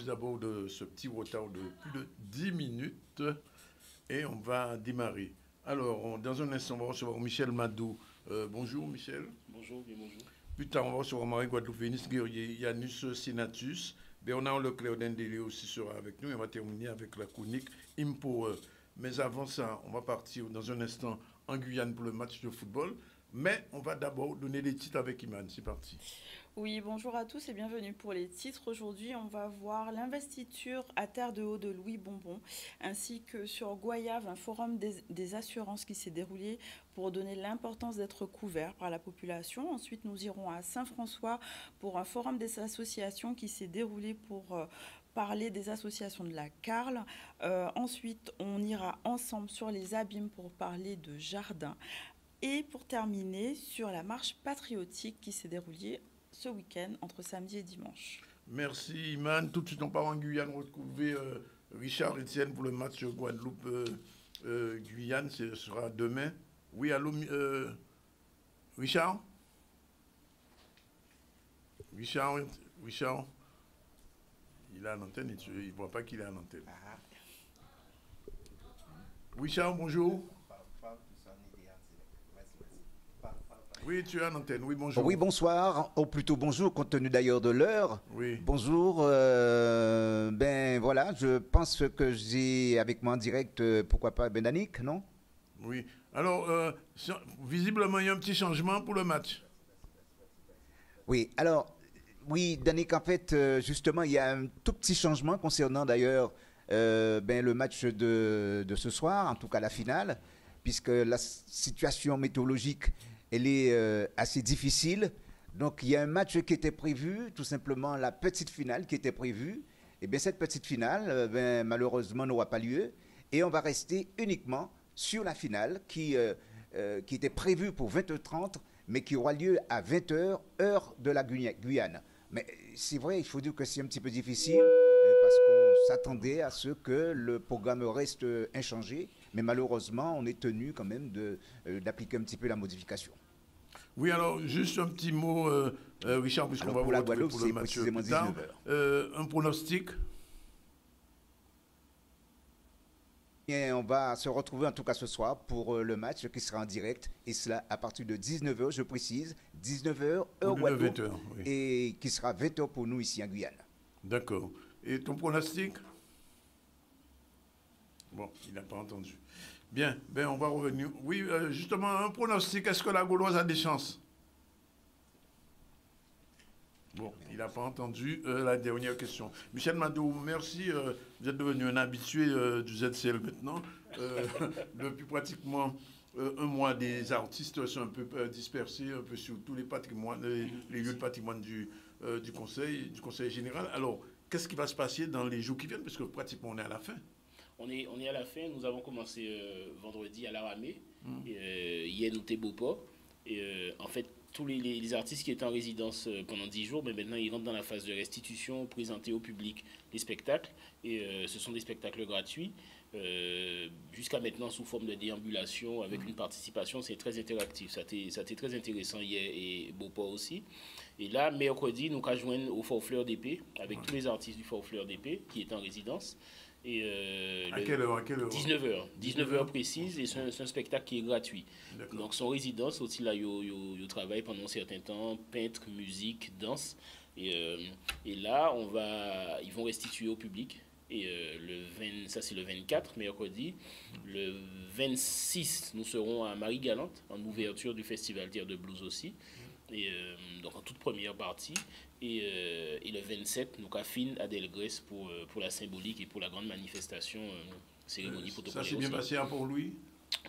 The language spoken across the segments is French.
m'excuse d'abord de ce petit retard de plus de 10 minutes et on va démarrer. Alors, dans un instant, on va recevoir Michel Madou. Bonjour Michel. Bonjour, bien bonjour. Plus tard, on va recevoir Marie Guadeloupe Vénis Guerrier, Yanus Senatus. Bernard Leclerc d'Endélé aussi sera avec nous et on va terminer avec la chronique Impower. Mais avant ça, on va partir dans un instant en Guyane pour le match de football. Mais on va d'abord donner les titres avec Iman. C'est parti. Oui, bonjour à tous et bienvenue pour les titres. Aujourd'hui, on va voir l'investiture à Terre de Haut de Louis Bonbon, ainsi que sur Goyave, un forum des assurances qui s'est déroulé pour donner l'importance d'être couvert par la population. Ensuite, nous irons à Saint-François pour un forum des associations qui s'est déroulé pour parler des associations de la Carle. Ensuite, on ira ensemble sur les abîmes pour parler de jardins. Et pour terminer, sur la marche patriotique qui s'est déroulée ce week-end entre samedi et dimanche. Merci Iman. Tout de suite, on part en Guyane retrouver Richard Etienne pour le match Guadeloupe-Guyane. Ce sera demain. Oui, allô, Richard? Richard, il est à l'antenne, il ne voit pas qu'il est à l'antenne. Richard, bonjour. Oui, tu es à l'antenne. Oui, bonjour. Oui, bonsoir. Ou plutôt bonjour, compte tenu d'ailleurs de l'heure. Oui. Bonjour. Ben voilà, je pense que j'ai avec moi en direct, pourquoi pas, Danick, non? Oui. Alors, visiblement, il y a un petit changement pour le match. Oui, alors, oui, Danick, en fait, justement, il y a un tout petit changement concernant d'ailleurs le match de ce soir, en tout cas la finale, puisque la situation météorologique elle est assez difficile. Donc, il y a un match qui était prévu, tout simplement la petite finale qui était prévue. Et bien, cette petite finale, malheureusement, n'aura pas lieu. Et on va rester uniquement sur la finale qui était prévue pour 20h30, mais qui aura lieu à 20h, heure de la Guyane. Mais c'est vrai, il faut dire que c'est un petit peu difficile parce qu'on s'attendait à ce que le programme reste inchangé. Mais malheureusement, on est tenu quand même d'appliquer un petit peu la modification. Oui, alors, juste un petit mot, Richard, puisqu'on va vous retrouver pour le match plus tard. Un pronostic? Et on va se retrouver en tout cas ce soir pour le match qui sera en direct, et cela à partir de 19h, je précise, 19h, heure Guadeloupe, 20h, oui. Et qui sera 20h pour nous ici en Guyane. D'accord. Et ton pronostic? Bon, il n'a pas entendu. Bien, on va revenir. Oui, justement, un pronostic, est-ce que la Gauloise a des chances? Bon, il n'a pas entendu la dernière question. Michel Madou, merci. Vous êtes devenu un habitué du ZCL maintenant. Depuis pratiquement un mois, des artistes sont un peu dispersés un peu sur tous les patrimoines, les lieux de patrimoine du conseil général. Alors, qu'est-ce qui va se passer dans les jours qui viennent? Parce que pratiquement, on est à la fin. On est à la fin. Nous avons commencé vendredi à la Ramée. Hier, nous étions Beauport. En fait, tous les artistes qui étaient en résidence pendant 10 jours, mais maintenant ils rentrent dans la phase de restitution, présenter au public les spectacles. Et ce sont des spectacles gratuits. Jusqu'à maintenant sous forme de déambulation avec une participation, c'est très interactif. Ça a été très intéressant hier et Beauport aussi. Et là, mercredi, nous allons joindre au Fort Fleur d'Épée avec tous les artistes du Fort Fleur d'Épée qui étaient en résidence. Et à quelle heure 19h. 19h précise, et c'est un spectacle qui est gratuit. Donc son résidence aussi là, il travaille pendant un certain temps, peintre, musique, danse. Et là, ils vont restituer au public. Et ça c'est le 24, mercredi. Le 26, nous serons à Marie-Galante, en ouverture du Festival Terre de Blues aussi. Et donc en toute première partie. Et le 27, nous affine à Delgrès pour la symbolique et pour la grande manifestation, cérémonie protocolaire. Ça s'est bien passé pour lui?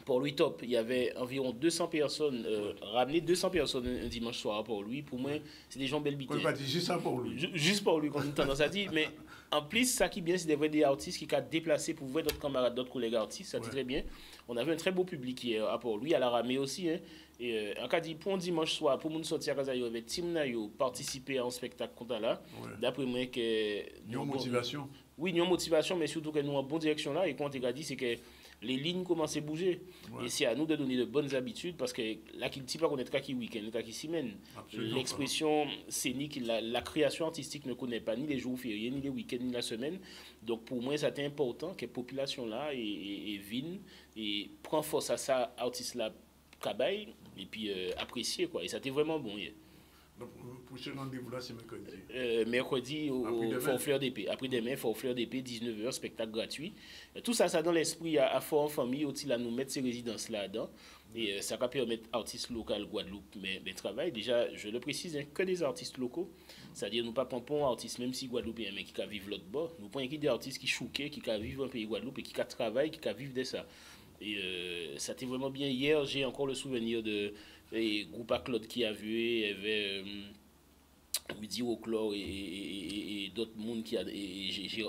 Pour lui, top. Il y avait environ 200 personnes, ramené 200 personnes un dimanche soir pour lui. Pour moi, c'est des gens belles bitées. Juste ça pour lui. Juste pour lui, comme nous tendance à dire. Mais en plus, ça qui est bien, c'est des artistes qui ont déplacé pour voir d'autres camarades, d'autres collègues artistes. Ça dit très bien. On avait un très beau public hier à Port-Louis, à la Ramée aussi. Hein. Et en cas dit, pour un dimanche soir, pour nous sortir à Kazayo avec Tim Nayo, participer à un spectacle comme là, d'après moi, que. Nous motivation. Oui, nous motivation, mais surtout que nous en bonne direction là. Et quand on a dit, c'est que les lignes commencent à bouger. Ouais. Et c'est à nous de donner de bonnes habitudes parce que là, qui ne dit pas qu'on est qu'à qui week-end, qu'à qui semaine. L'expression scénique, la création artistique ne connaît pas ni les jours fériés, ni les week-ends, ni la semaine. Donc pour moi, c'est important que la population là vienne et prend force à ça, artiste là, cabaye, et puis apprécier quoi. Et ça a été vraiment bon hier. Donc, prochain rendez-vous là, c'est mercredi. Mercredi au Fort Fleur d'Épée. Après-demain, Fort Fleur d'Épée, 19h, spectacle gratuit. Tout ça, ça dans l'esprit à Fort en famille, aussi là, nous mettre ces résidences là-dedans. Et ça va permettre artistes locaux Guadeloupe, mais travail. Déjà, je le précise, hein, que des artistes locaux. C'est-à-dire, nous pas pompons artistes, même si Guadeloupe est un mec qui vivre l'autre bord. Nous prenons des artistes qui chouquent, qui vivent un pays Guadeloupe et qui travaillent, qui vivent de ça. Et ça a été vraiment bien. Hier, j'ai encore le souvenir de groupe à Claude qui a vu, il y avait Midi Oclore et d'autres mondes qui a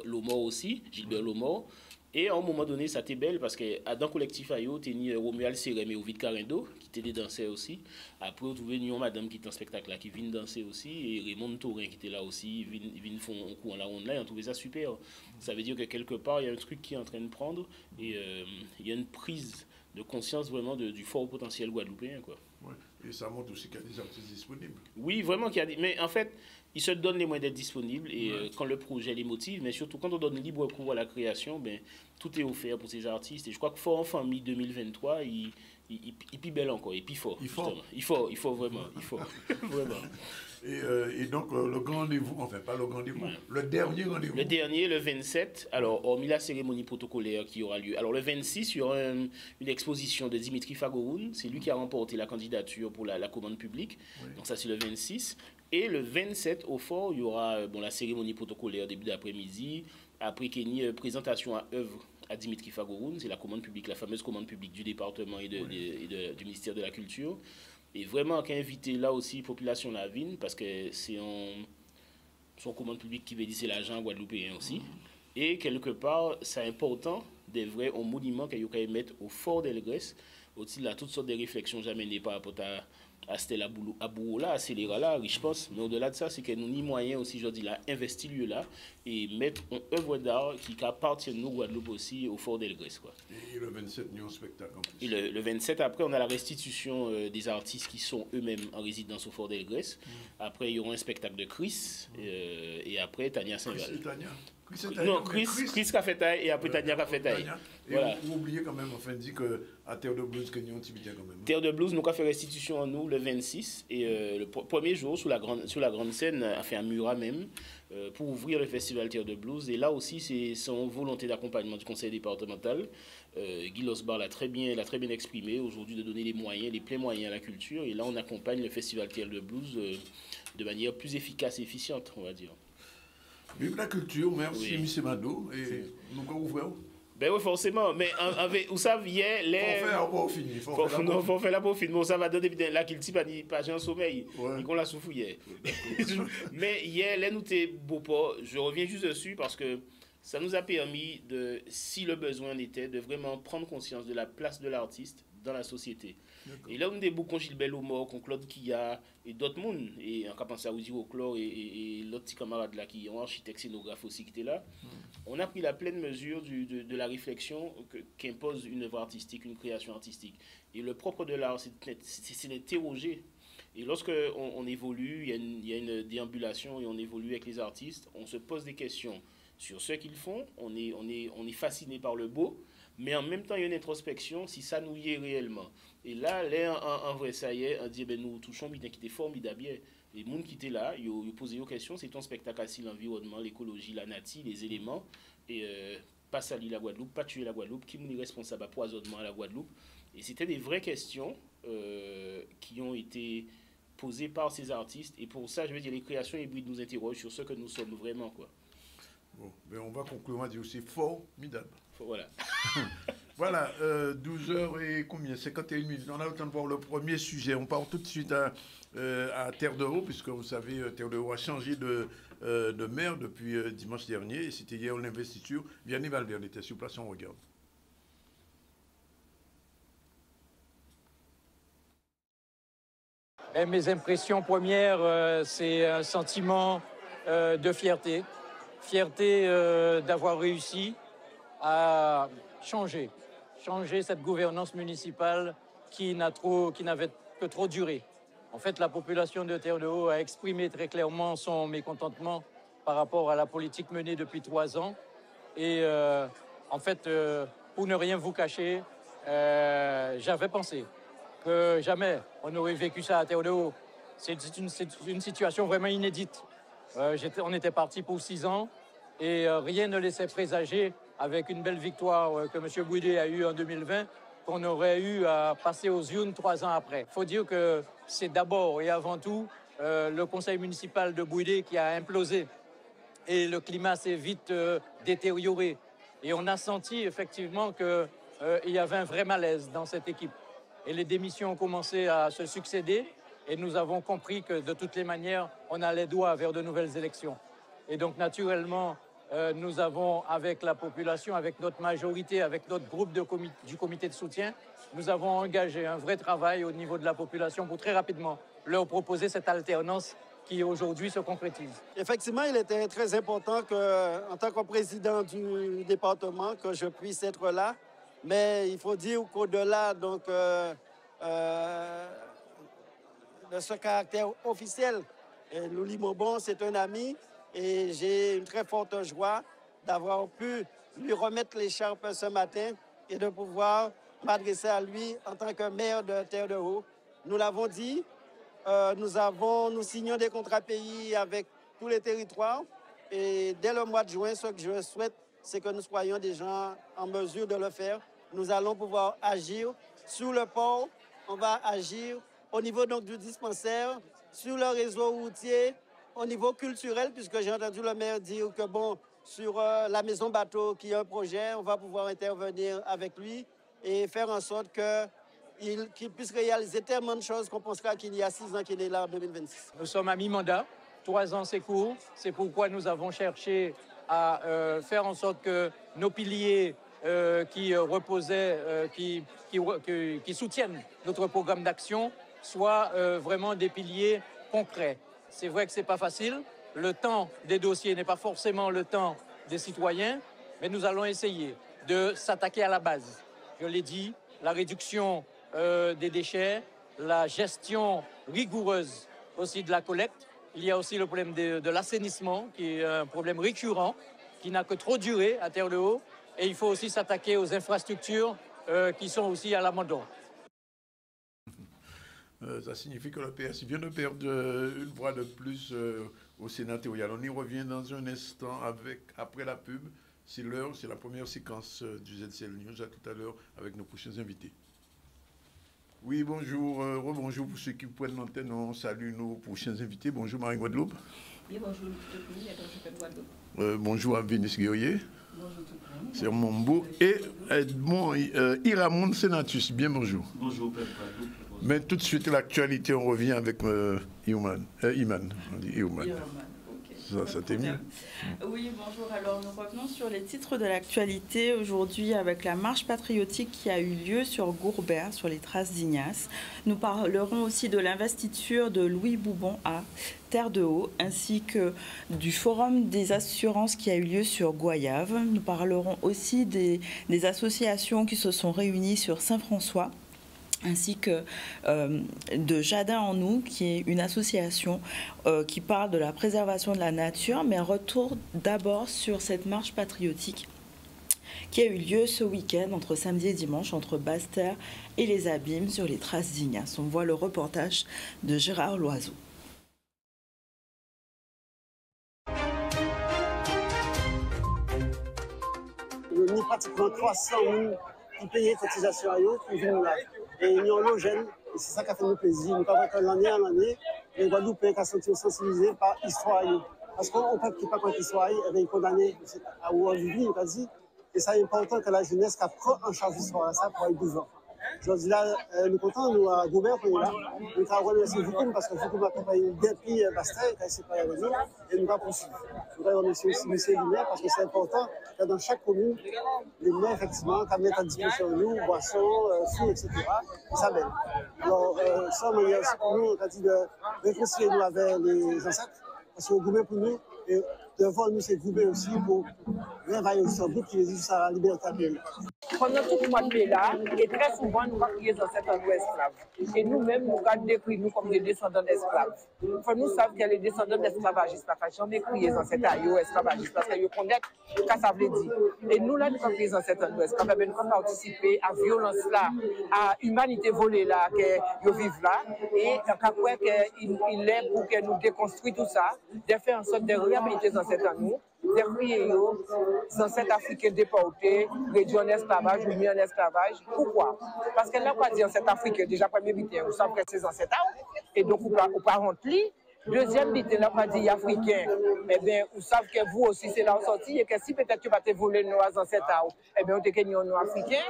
Lomor aussi, Gilbert Lomor. Et à un moment donné, ça était belle parce que dans le collectif Ayo, tu as Romuald Serem et Ovid Carindo qui étaient des danseurs aussi. Après, on trouvait Nyon Madame qui est en spectacle là, qui vient danser aussi. Et Raymond Taurin qui était là aussi, ils viennent faire un coup en la ronde là et on trouvait ça super. Ça veut dire que quelque part, il y a un truc qui est en train de prendre et il y a une prise de conscience vraiment du fort potentiel guadeloupéen, quoi. Ouais. Et ça montre aussi qu'il y a des artistes disponibles. Oui, vraiment qu'il y a des... Mais en fait, ils se donnent les moyens d'être disponibles et quand le projet les motive, mais surtout quand on donne libre cours à la création, ben, tout est offert pour ces artistes. Et je crois que Fort en Famille 2023, il est belle encore, il est fort. Il faut vraiment, il faut. Vraiment. Et donc, le grand rendez-vous, enfin, pas le grand rendez-vous, le dernier rendez-vous. Le dernier, le 27, alors, hormis la cérémonie protocolaire qui aura lieu. Alors, le 26, il y aura une exposition de Dimitri Fagoroun. C'est lui qui a remporté la candidature pour la commande publique. Oui. Donc, ça, c'est le 26. Et le 27, au fort, il y aura la cérémonie protocolaire début d'après-midi. Après, qu'il y ait une présentation à œuvre à Dimitri Fagoroun. C'est la commande publique, la fameuse commande publique du département et du ministère de la Culture. Et vraiment, qu'à inviter là aussi, population la vigne, parce que c'est son commande publique qui veut dire c'est l'argent guadeloupéen aussi. Et quelque part, c'est important des vrais monument qu'il y a mettre au fort d'Elgrès. Aussi, là, toutes sortes de réflexions jamais par rapport à Stella Abououla, à Céléra là, je pense. Mais au-delà de ça, c'est que nous ni moyen aussi, je dis là, investir lieu là et mettre une œuvre d'art qui appartient nous, Guadeloupe aussi, au fort d'Elgrès, quoi. Et le 27, nous, un spectacle en plus. Et le 27, après, on a la restitution des artistes qui sont eux-mêmes en résidence au fort d'Elgrès. Après, il y aura un spectacle de Chris. Et après, Tania Saint-Val. Non, Chris qui a fait taille et après Tania qui a fait taille. Et voilà. Vous oubliez quand même, enfin, dit qu'à Terre de Blues, que nous avons quand même. Terre de Blues, nous avons fait restitution en nous le 26. Et le premier jour, sur la grande scène, a fait un murat même pour ouvrir le festival Terre de Blues. Et là aussi, c'est son volonté d'accompagnement du conseil départemental. Guy Losbar l'a très bien exprimé aujourd'hui de donner les pleins moyens à la culture. Et là, on accompagne le festival Terre de Blues de manière plus efficace et efficiente, on va dire. Vive la culture, merci M. Mado. Et nous allons ouvrir. Ben oui, forcément. Mais vous savez, hier, les. Faut faire la peau fine. Bon, ça va donner la culture, pas j'ai un sommeil. Ils ont la souffle hier. Mais hier, les nous t'es beau pas. Je reviens juste dessus parce que ça nous a permis de, si le besoin était, de vraiment prendre conscience de la place de l'artiste dans la société. Et là, on a des boucons Gilbert Lomor, Claude Kia et d'autres mondes. Et on a pensé à Ouzi Oclore et l'autre petit camarade là qui est architecte scénographe aussi qui était là. On a pris la pleine mesure de la réflexion qu'impose une œuvre artistique, une création artistique. Et le propre de l'art, c'est d'interroger. Et lorsque on évolue, il y a une déambulation et on évolue avec les artistes, on se pose des questions sur ce qu'ils font, on est fasciné par le beau, mais en même temps, il y a une introspection si ça nous y est réellement. Et là, en vrai, ça y est, on dit, ben, nous touchons bien qui était formidable. Les gens qui étaient là, ils ont posé des questions, c'est ton spectacle assis, l'environnement, l'écologie, la nature, les éléments, et pas salir la Guadeloupe, pas tuer la Guadeloupe, qui est responsable à poisonnement à la Guadeloupe. Et c'était des vraies questions qui ont été posées par ces artistes. Et pour ça, je veux dire, les créations hybrides nous interrogent sur ce que nous sommes vraiment, quoi. Bon, ben on va conclure, on va dire aussi formidable. Voilà. Voilà, 12h et combien 51 minutes. On a le temps de voir le premier sujet. On part tout de suite à Terre de Haut, puisque vous savez, Terre de Haut a changé de maire depuis dimanche dernier. Et c'était hier l'investiture. Vianney Valverde était sur place, on regarde. Mes impressions premières, c'est un sentiment de fierté. Fierté d'avoir réussi à changer changer cette gouvernance municipale qui n'avait que trop duré. En fait, la population de Terre-de-Haut a exprimé très clairement son mécontentement par rapport à la politique menée depuis 3 ans. Et en fait, pour ne rien vous cacher, j'avais pensé que jamais on aurait vécu ça à Terre-de-Haut. C'est une situation vraiment inédite. On était parti pour 6 ans et rien ne laissait présager, avec une belle victoire que M. Bouidé a eue en 2020, qu'on aurait eu à passer aux urnes 3 ans après. Il faut dire que c'est d'abord et avant tout le conseil municipal de Bouidé qui a implosé et le climat s'est vite détérioré. Et on a senti effectivement qu'il y avait un vrai malaise dans cette équipe. Et les démissions ont commencé à se succéder et nous avons compris que de toutes les manières, on allait droit vers de nouvelles élections. Et donc naturellement, nous avons, avec la population, avec notre majorité, avec notre groupe du comité de soutien, nous avons engagé un vrai travail au niveau de la population pour très rapidement leur proposer cette alternance qui aujourd'hui se concrétise. Effectivement, il était très important que, en tant que président du département, que je puisse être là. Mais il faut dire qu'au-delà de ce caractère officiel, Louis Bonbon, c'est un ami et j'ai une très forte joie d'avoir pu lui remettre l'écharpe ce matin et de pouvoir m'adresser à lui en tant que maire de Terre-de-Haut. Nous l'avons dit, nous signons des contrats pays avec tous les territoires et dès le mois de juin, ce que je souhaite, c'est que nous soyons déjà en mesure de le faire. Nous allons pouvoir agir sur le port, on va agir au niveau donc, du dispensaire, sur le réseau routier, au niveau culturel, puisque j'ai entendu le maire dire que bon, sur la maison bateau qui est un projet, on va pouvoir intervenir avec lui et faire en sorte qu'il puisse réaliser tellement de choses qu'on pensera qu'il y a 6 ans qu'il est là en 2026. Nous sommes à mi-mandat, 3 ans c'est court, c'est pourquoi nous avons cherché à faire en sorte que nos piliers qui reposaient, qui soutiennent notre programme d'action soient vraiment des piliers concrets. C'est vrai que ce n'est pas facile, le temps des dossiers n'est pas forcément le temps des citoyens, mais nous allons essayer de s'attaquer à la base. Je l'ai dit, la réduction des déchets, la gestion rigoureuse aussi de la collecte. Il y a aussi le problème de l'assainissement, qui est un problème récurrent, qui n'a que trop duré à Terre-de-Haut. Et il faut aussi s'attaquer aux infrastructures qui sont aussi à l'abandon. Ça signifie que le PS vient de perdre une voix de plus au sénatorial. On y revient dans un instant après la pub. C'est l'heure, c'est la première séquence du ZCL News. À tout à l'heure avec nos prochains invités. Oui, bonjour, rebonjour pour ceux qui prennent l'antenne. On salue nos prochains invités. Bonjour Marie-Guadeloupe. Oui, bonjour tout le monde. Bonjour à Vénice Guerrier. Bonjour tout le monde. C'est Mombo. Et Edmond Iramonde Senatus. Bien bonjour. Bonjour, Père Guadeloupe. Mais tout de suite, l'actualité, on revient avec Iman. On dit Iman. Ça t'est mieux. Oui, bonjour. Alors, nous revenons sur les titres de l'actualité aujourd'hui avec la marche patriotique qui a eu lieu sur Gourbert, sur les traces d'Ignace. Nous parlerons aussi de l'investiture de Louis Bonbon à Terre-de-Haut, ainsi que du forum des assurances qui a eu lieu sur Goyave. Nous parlerons aussi des associations qui se sont réunies sur Saint-François, ainsi que de Jardin en nous, qui est une association qui parle de la préservation de la nature, mais un retour d'abord sur cette marche patriotique qui a eu lieu ce week-end, entre samedi et dimanche, entre Basse-Terre et les Abîmes, sur les traces d'Ignace. On voit le reportage de Gérard Loiseau. Il y a pratiquement 300 000 qui payaient cotisation à eux pour venir là. Et ils ont l'ogène, et c'est ça qui a fait nous plaisir. Nous avons que l'année en année, les Guadeloupéens qui sont sensibilisés par l'histoire. Parce qu'on ne peut pas contre l'histoire, ils sont condamnés à où on vit, on dit. Et c'est important que la jeunesse qui prend en charge l'histoire, ça pour être 12 ans. Je dis là, nous sommes contents, nous, à Goubert, pour là. Nous avons remercié Foukoum parce que Foukoum a accompagné depuis Bastel, qui a séparé avec nous, et nous avons poursuivi. Nous voudrais remercier aussi M. le maire parce que c'est important que dans chaque commune, les maires, effectivement, qui mettent à disposition de nous, boissons, fruits, etc. Et ça m'aide. Alors, ça, il y a aussi pour nous, on a dit de réconcilier nous avec les ancêtres, parce que Goubert, pour nous, est devant nous, c'est grouper aussi pour travailler ensemble, qui résiste à la liberté de l'homme. Pendant tout le mois de mai là, et très souvent, nous avons crié dans cet endroit esclave. Et nous-mêmes, nous avons décrit nous comme des descendants d'esclaves. Nous savons que les descendants d'esclavagistes, parce que jamais crié dans cet endroit esclavagiste, parce qu'ils connaissent ce que ça veut dire. Et nous, là, nous avons crié dans cet endroit esclave, nous avons participé à la violence là, à l'humanité volée là, que nous vivons là. Et après, il est pour que nous déconstruisons tout ça, de faire en sorte de réhabiliter dans cet endroit. Des ancêtres africains déportés, réduits en esclavage ou mis en esclavage. Pourquoi? Parce que là, on va dire ancêtres africains, déjà, premier bité, vous savez que c'est ancêtres, et donc, on ne peut pas rentrer. Deuxième bité, là, on va dire africain, eh bien, vous savez que vous aussi, c'est là où sorti, et que si peut-être tu vas te voler nos ancêtres, eh bien, on te gagne nos africains.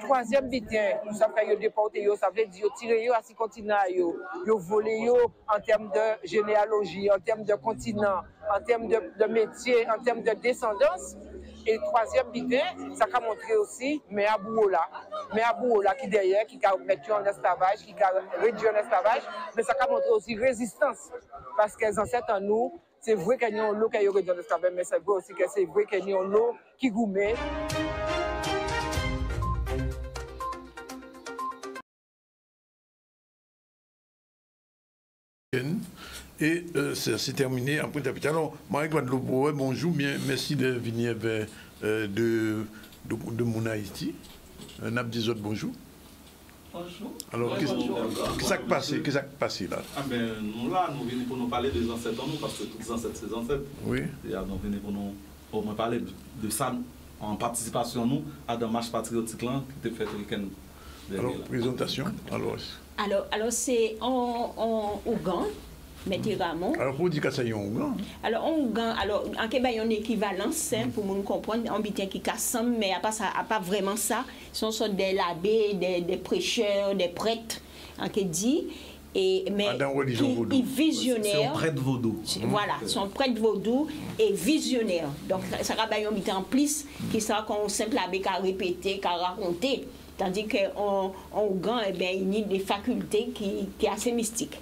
Troisième bité, vous savez que vous déporté, ça veut dire tirer à six continents, vous volé en termes de généalogie, en termes de continent, en termes de métier, en termes de descendance. Et troisième bité, ça a montré aussi mais Abouola qui derrière, qui a mis en esclavage, qui a réduit en esclavage, mais ça a montré aussi résistance. Parce que les ancêtres en nous, c'est vrai qu'il y a l'eau qui a réduit en esclavage, mais c'est vrai aussi que c'est vrai qu'il y a l'eau qui gourmet. Et c'est terminé en point d'appui. Alors, Marie-Guadeloupe, bonjour, merci de venir de mon Haïti. On a des autres bonjour. Bonjour. Alors, qu'est-ce qui s'est passé là? Ah ben, nous là, nous venons pour nous parler des ancêtres en nous, parce que tous les ancêtres, c'est des ancêtres. Oui. Et nous venons pour nous parler de ça en participation nous à la marche patriotique là qui était faite le week-end. Alors, présentation. Alors c'est en Ougan. Alors, pour dire que ça y est en Ougan. Alors, en Ougan, en Québec, il y a une équivalence pour nous comprendre, on bien qui casse, mais à pas vraiment ça. Ce sont des abbés, des prêcheurs, des prêtres, en dit. Mais qui visionnaires. C'est un prêtre vaudou. Voilà, sont prêtres vaudou et visionnaires. Donc, ça va bien en plus qui sera qu'on simple abbé qui a répété, qui a raconté. Tandis qu'en Ougan, il y a des facultés qui sont assez mystiques.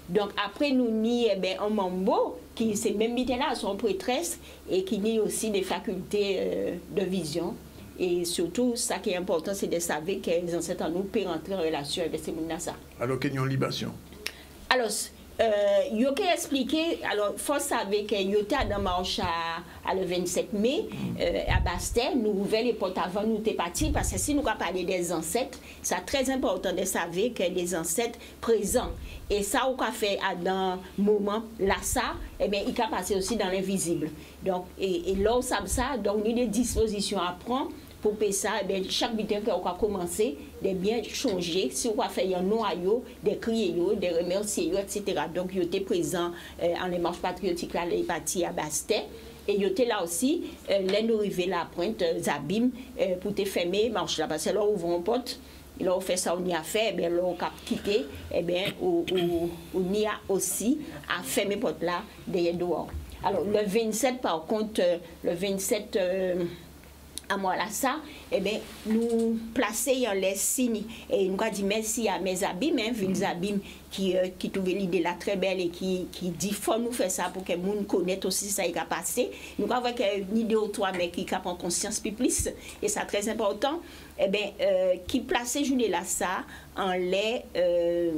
Donc après nous ni un mambo qui c'est même là son prêtresse et qui nie aussi des facultés de vision et surtout ça qui est important c'est de savoir que les ancêtres en nous peuvent rentrer en relation avec ces gens. Alors qu'il y a une libation. Alors il faut expliquer, alors il faut savoir que il était dans marche à le 27 mai à Bastet, nous ouvert les portes avant nous t'es partis parce que si nous parlons des ancêtres, c'est très important de savoir que les ancêtres présents et ça on a fait dans moment là ça et bien il a passé aussi dans l'invisible. Donc et là on sait ça donc il y a des dispositions à prendre pour faire ça, chaque butin qu'on a commencé, de bien changer, si on a fait un noyau, de crier, de remercier, etc. Donc, il était présent en les marches patriotiques, là, les partis à Bastet. Et il était là aussi, là, nous arrivons à la pointe, Zabim, pour te fermer, marche là, parce que là, on ouvre un porte. Et là, on fait ça, on y a fait, là, on a quitté, on y a aussi à fermer porte là, derrière dehors. Alors, le 27, par contre, le 27... à moi là ça nous placer en les signes et nous a dit merci à mes abîmes Ville Abîmes qui trouvait l'idée là très belle et qui dit faut nous faire ça pour que monde connaisse aussi ça qui a passé nous avons une idée ou trois mais qui prend conscience plus et ça très important qui placer journée là ça en les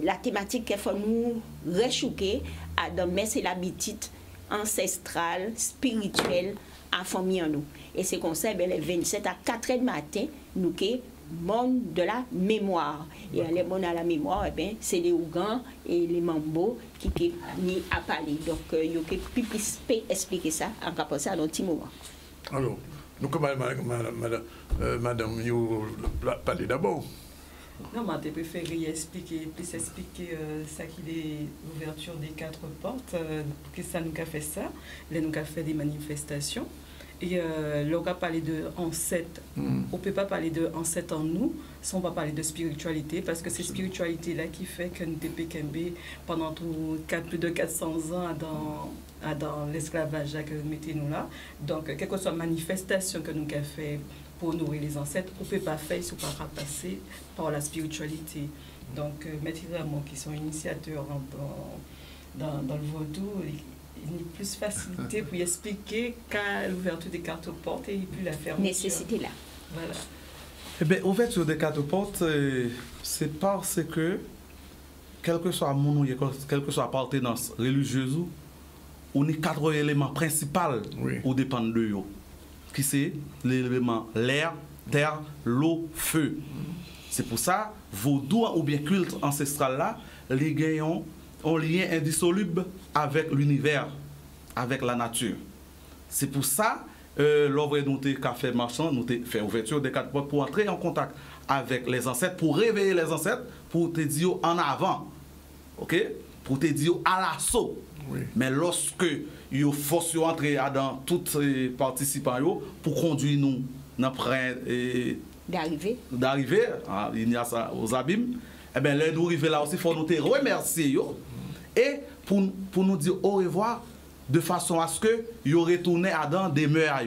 la thématique qu'il faut nous rechouquer à dans c'est l'habitude ancestrale spirituelle à famille en nous. Et c'est comme ça, les 27 à 4h du matin, nous sommes monde de la mémoire. Et les mondes à la mémoire, c'est les Ougans et les Mambo qui sont à parler. Donc, il faut expliquer ça en rapport à un petit moment. Alors, nous, comme madame, vous parlez d'abord. Non, moi, j'ai préféré expliquer ça qui est l'ouverture des 4 portes, que ça nous a fait ça. Là, nous avons fait des manifestations. Et là, on va parler de ancêtres. On ne peut pas parler de ancêtres en nous sans pas parler de spiritualité, parce que c'est spiritualité-là qui fait que nous TPKMB, pendant plus de 400 ans dans l'esclavage que nous mettons là. Donc, quelle que soit la manifestation que nous avons fait pour nourrir les ancêtres, on ne peut pas faire si on ne peut pas passer par la spiritualité. Donc, Maître Ramon, qui sont initiateurs dans le vaudou, il y a plus facilité pour y expliquer qu'à l'ouverture des cartes portes et puis la fermeture. Nécessité là. Voilà. Eh bien, ouverture des cartes portes, c'est parce que, quel que soit mon quelle que soit appartenance religieuse, on a 4 éléments principaux qui dépendent de eux. Qui c'est l'élément l'air, terre, l'eau, feu. C'est pour ça, vaudou ou bien culte ancestral là, les gagnants ont un lien indissoluble avec l'univers, avec la nature. C'est pour ça, l'œuvre nous a fait marchand, nous a fait ouverture des 4 portes pour entrer en contact avec les ancêtres, pour réveiller les ancêtres, pour te dire en avant, ok? Pour te dire à l'assaut. Mais lorsque ils forcent entrer dans tous les participants pour conduire nous d'arriver, il y a ça aux abîmes, eh bien, là, nous arrivons là aussi, il faut nous remercier et pour nous dire au revoir de façon à ce que ils retournent à dans des mœurs.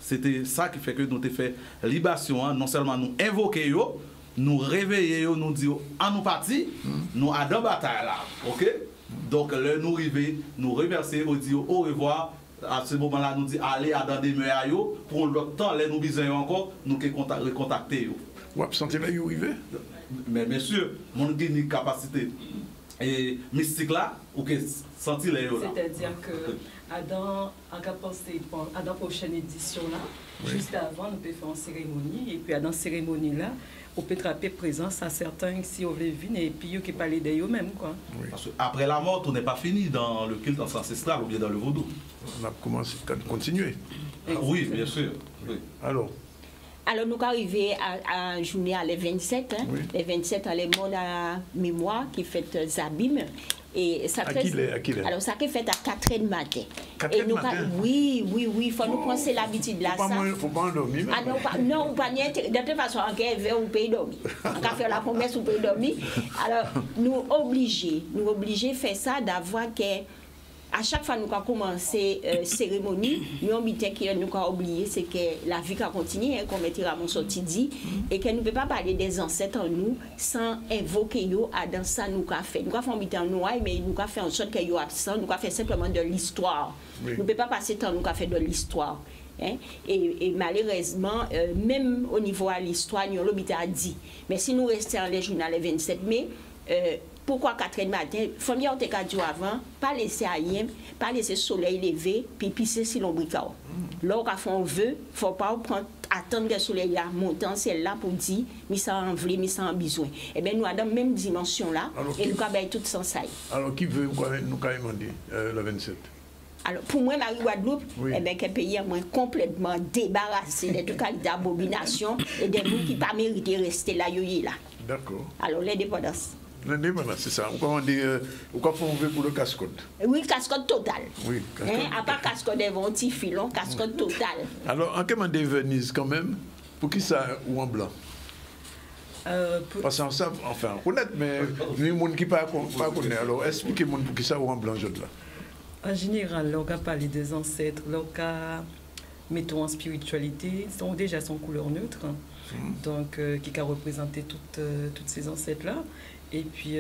C'était ça qui fait que nous avons fait libation, non seulement nous invoquer, nous réveiller, nous dire à nous partir, nous à dans bataille là, ok? Donc, là, nous arrivons, nous remercier, nous dire au revoir. À ce moment-là, nous disons allez à dans des mœurs, pour l'autre temps, là, nous besoin encore, nous recontacter. Vous sentez là, vous arrivez? Mais bien sûr, mon une capacité et mystique là, ou que sentir les là. C'est-à-dire que dans la prochaine édition là, juste avant, nous pouvons faire une cérémonie, et puis dans la cérémonie là, on peut attraper présence à certains si on veut venir et puis qui parlent d'eux-mêmes. Parce qu'après la mort, on n'est pas fini dans le culte ancestral ou bien dans le vaudou. On a commencé à continuer. Oui, bien sûr. Oui. Alors, nous arrivons à journée à les 27. Hein? Oui. Les 27, les mondes à mémoire qui fait Zabim. Et ça fait, alors, ça qui fait à 4h du matin. 4h du matin? Oui, il faut nous penser l'habitude là. Il ne faut pas endormir. Non, pas de toute façon, on peut dormir. On peut faire la promesse, on peut dormir. Alors, nous obligés de faire ça, d'avoir que. À chaque fois que nous avons commencé la cérémonie, nous avons oublié, c'est que la vie continue, hein, comme Ramon Sorti dit, et que nous ne pouvons pas parler des ancêtres en nous sans invoquer eux dans ça nous avons fait. Nous avons fait en noir, mais nous avons fait en sorte qu'ils soient absents, nous avons fait simplement de l'histoire. Oui. Nous ne pouvons pas passer tant nous avons fait de l'histoire. Hein? Et malheureusement, même au niveau de l'histoire, nous avons dit. Mais si nous restons en les journaux le 27 mai, pourquoi 4h du matin, famille on te dit avant, pas laisser rien, pas laisser le soleil lever, puis pisser si l'on bricao. Là on veut, faut pas attendre que le soleil là montant, c'est là pour dire, mais ça en veut, mais ça en besoin. Et bien nous avons dans même dimension là, alors, et nous avons tout sans ça. Alors qui veut nous demander le 27? Alors, pour moi, Marie-Guadeloupe, eh bien, quel pays est complètement débarrassé de toute qualité d'abomination et des gens qui n'ont pas mérité de rester là, là. D'accord. Alors, l'indépendance. L'indépendance, c'est ça. On peut pour le casse-côte. Oui, casse-côte total. Oui, casse-côte. À part casse-côte des petits filons, casse-côte total. Alors, en quel de Venise, quand même, pour qui ça ou en blanc? Parce que ça, enfin, honnête, mais les gens qui ne connaissent pas. Alors, expliquez-moi pour qui ça ou en blanc, là. En général, lorsqu'on a parlé des ancêtres, lorsqu'on mettons en spiritualité, sont déjà son couleur neutre, donc qui a représenté toutes ces ancêtres-là. Et puis,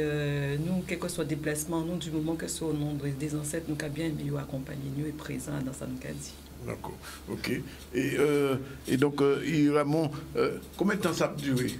nous, quel que soit le déplacement, nous, du moment que ce soit au nom des ancêtres, nous avons bien mieux accompagner, nous et présent dans ça, nous avons dit. D'accord, ok. Et donc, Ramon, combien de temps ça a duré?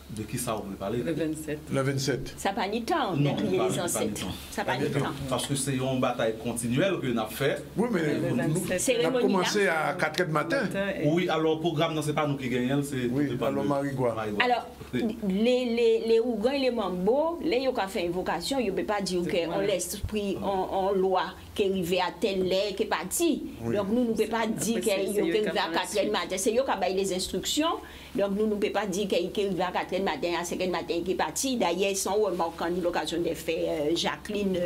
De qui ça, on peut parler? Le 27. Le 27. Ça n'a pas ni temps d'écrire les ancêtres. Ça n'a pas ni temps. Parce que c'est une bataille continuelle que nous avons fait. Oui, mais nous avons commencé à 4h du matin. Oui, alors le programme, ce n'est pas nous qui gagnons, c'est... Oui, alors Marie-Gua. Alors, les Ougans et les Mambo, là, ils ont fait invocation, ils ne peuvent pas dire qu'on l'esprit en loi qui est arrivé à tel lait qui est parti. Donc, nous ne pouvons pas dire qu'il est arrivé à 4h du matin. C'est eux qui ont fait les instructions. Donc, nous ne pouvons pas dire qu'il est arrivé à 4h du matin, à 5h du matin qui est parti. D'ailleurs, ils sont remarquant l'occasion de faire Jacqueline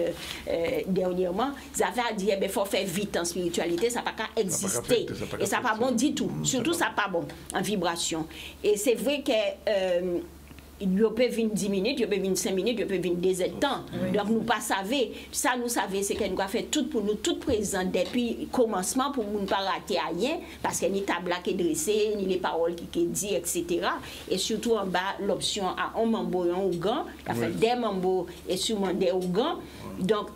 dernièrement. Ça veut dire qu'il faut faire vite en spiritualité, ça n'a pas qu'à exister. Et ça n'est pas bon du tout. Surtout, ça n'est pas bon en vibration. Et c'est vrai que il peut venir 10 minutes, il peut venir 5 minutes, il peut venir 2 heures de temps. Donc, nous pas savons. Ça, nous savons, c'est que nous avons fait tout pour nous, tout présent depuis le commencement, pour nous ne pas rater rien, parce qu'il y a ni table qui est dressée, ni les paroles qui sont dites, etc. Et surtout en bas, l'option à un mambo et un ougan, il a fait des mambo et sûrement des ougans. Donc,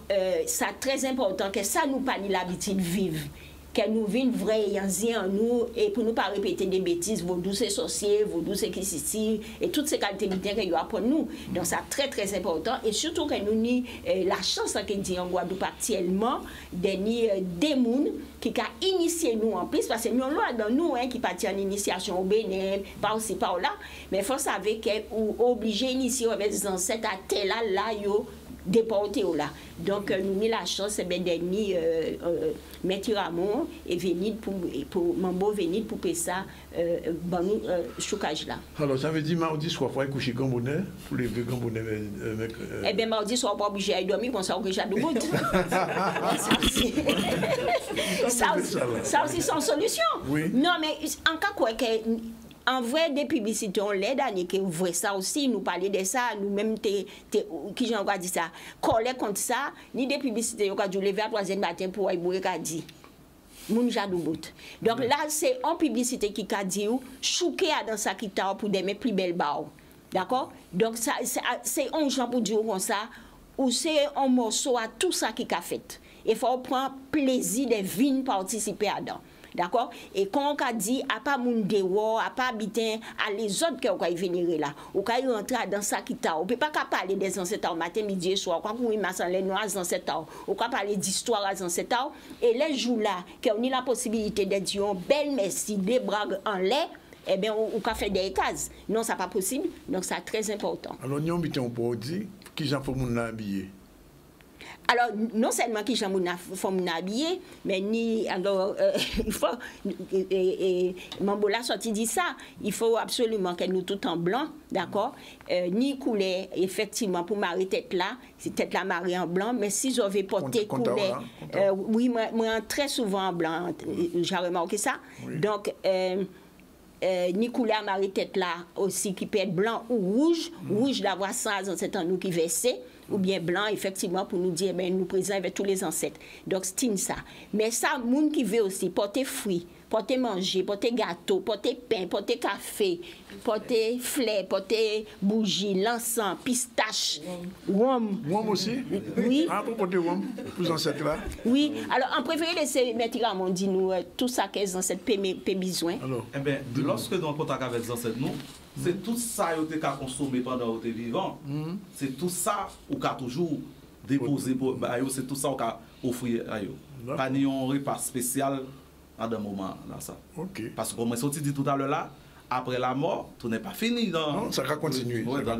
c'est très important que ça nous pas l'habitude de vivre. Que nous vîmes vrai en nous et pour nous pas répéter des bêtises, vos douces sorciers, vos douces qui s'y et toutes ces qualités bien qu'il y a pour nous. Donc c'est très très important et surtout que nous ni la chance que dit en Guadeloupe actuellement des mouns qui a initié nous en plus parce que nous là dans nous qui parti en initiation au Bénin, pas aussi par là, mais faut savoir que ou obligé initier avec des ancêtres à tel là yo déporté là. Donc nous avons la chance ben dernier Maître Ramon est venu pour Mambo venir pour payer ça bon choucage là. Alors ça veut dire mardi soir faut coucher Gambonais pour les Gambonais eh bien mardi soir pas obligé à dormir pour ça que j'ai de bout. Ça aussi sans solution. Oui. Non mais en cas quoi que en vrai, des publicités, on l'aide à que vous voyez ça aussi, nous parler de ça, nous-mêmes, qui j'en ai dit ça, coller contre ça, ni des publicités, on a dû lever à 3e matin pour aller boire, dit. Moun jadou bout. Donc là, c'est une publicité qui a dit, chouqué dans ça qui t'a pour des plus belles barres. D'accord? Donc c'est un genre pour dire comme ça, ou c'est un morceau à tout ça qui a fait. Il faut prendre plaisir de venir participer à dedans. D'accord? Et quand on a dit, à pas moun dehors, à pas habiter, à les autres qui ont venir là, ou quand ils rentrent dans ça qui t'a, on peut pas parler des ancêtres matin, midi et soir, quand on est les noirs ancêtres, on peut parler d'histoire ancêtres, et les jours là, qu'on a la possibilité de dire, belle merci, des bras en lait, eh bien, on peut faire des cases. Non, ça n'est pas possible, donc c'est très important. Alors, nous avons produit qui j'en faut moun habiller. Alors, non seulement qui j'aime nous habiller, mais ni, alors, il faut, Mambola sorti dit ça, il faut absolument que nous tout en blanc, d'accord, ni couler, effectivement, pour marier tête là, c'est tête là mariée en blanc, mais si j'avais porté couler, oui, moi, très souvent en blanc, j'ai remarqué ça, oui. Donc, ni couleur mariée tête là aussi qui peut être blanc ou rouge, rouge d'avoir ça dans cet nous qui versé, ou bien blanc, effectivement, pour nous dire, ben, nous présents avec tous les ancêtres. Donc, c'est ça. Mais ça, moun qui veut aussi porter fruits, porter manger, porter gâteau, porter pain, porter café, porter fleurs, porter bougie, l'encens, pistache, rhum. Rhum aussi? Oui. Ah, pour porter rhum, plus ancêtres là? Oui. Alors, en préféré, laisser Maître Ramon dire nous tout ça que les ancêtres ont besoin. Alors, eh bien, lorsque nous sommes en contact avec les ancêtres, nous, c'est tout ça que vous avez consommé pendant votre vivant. C'est tout ça que vous avez toujours déposé. C'est tout ça que vous avez offert à vous. Pas un repas spécial à un moment là. Ça. Okay. Parce que comme je dit tout à l'heure là, après la mort, tout n'est pas fini. Non, ça va continuer. Oui, dans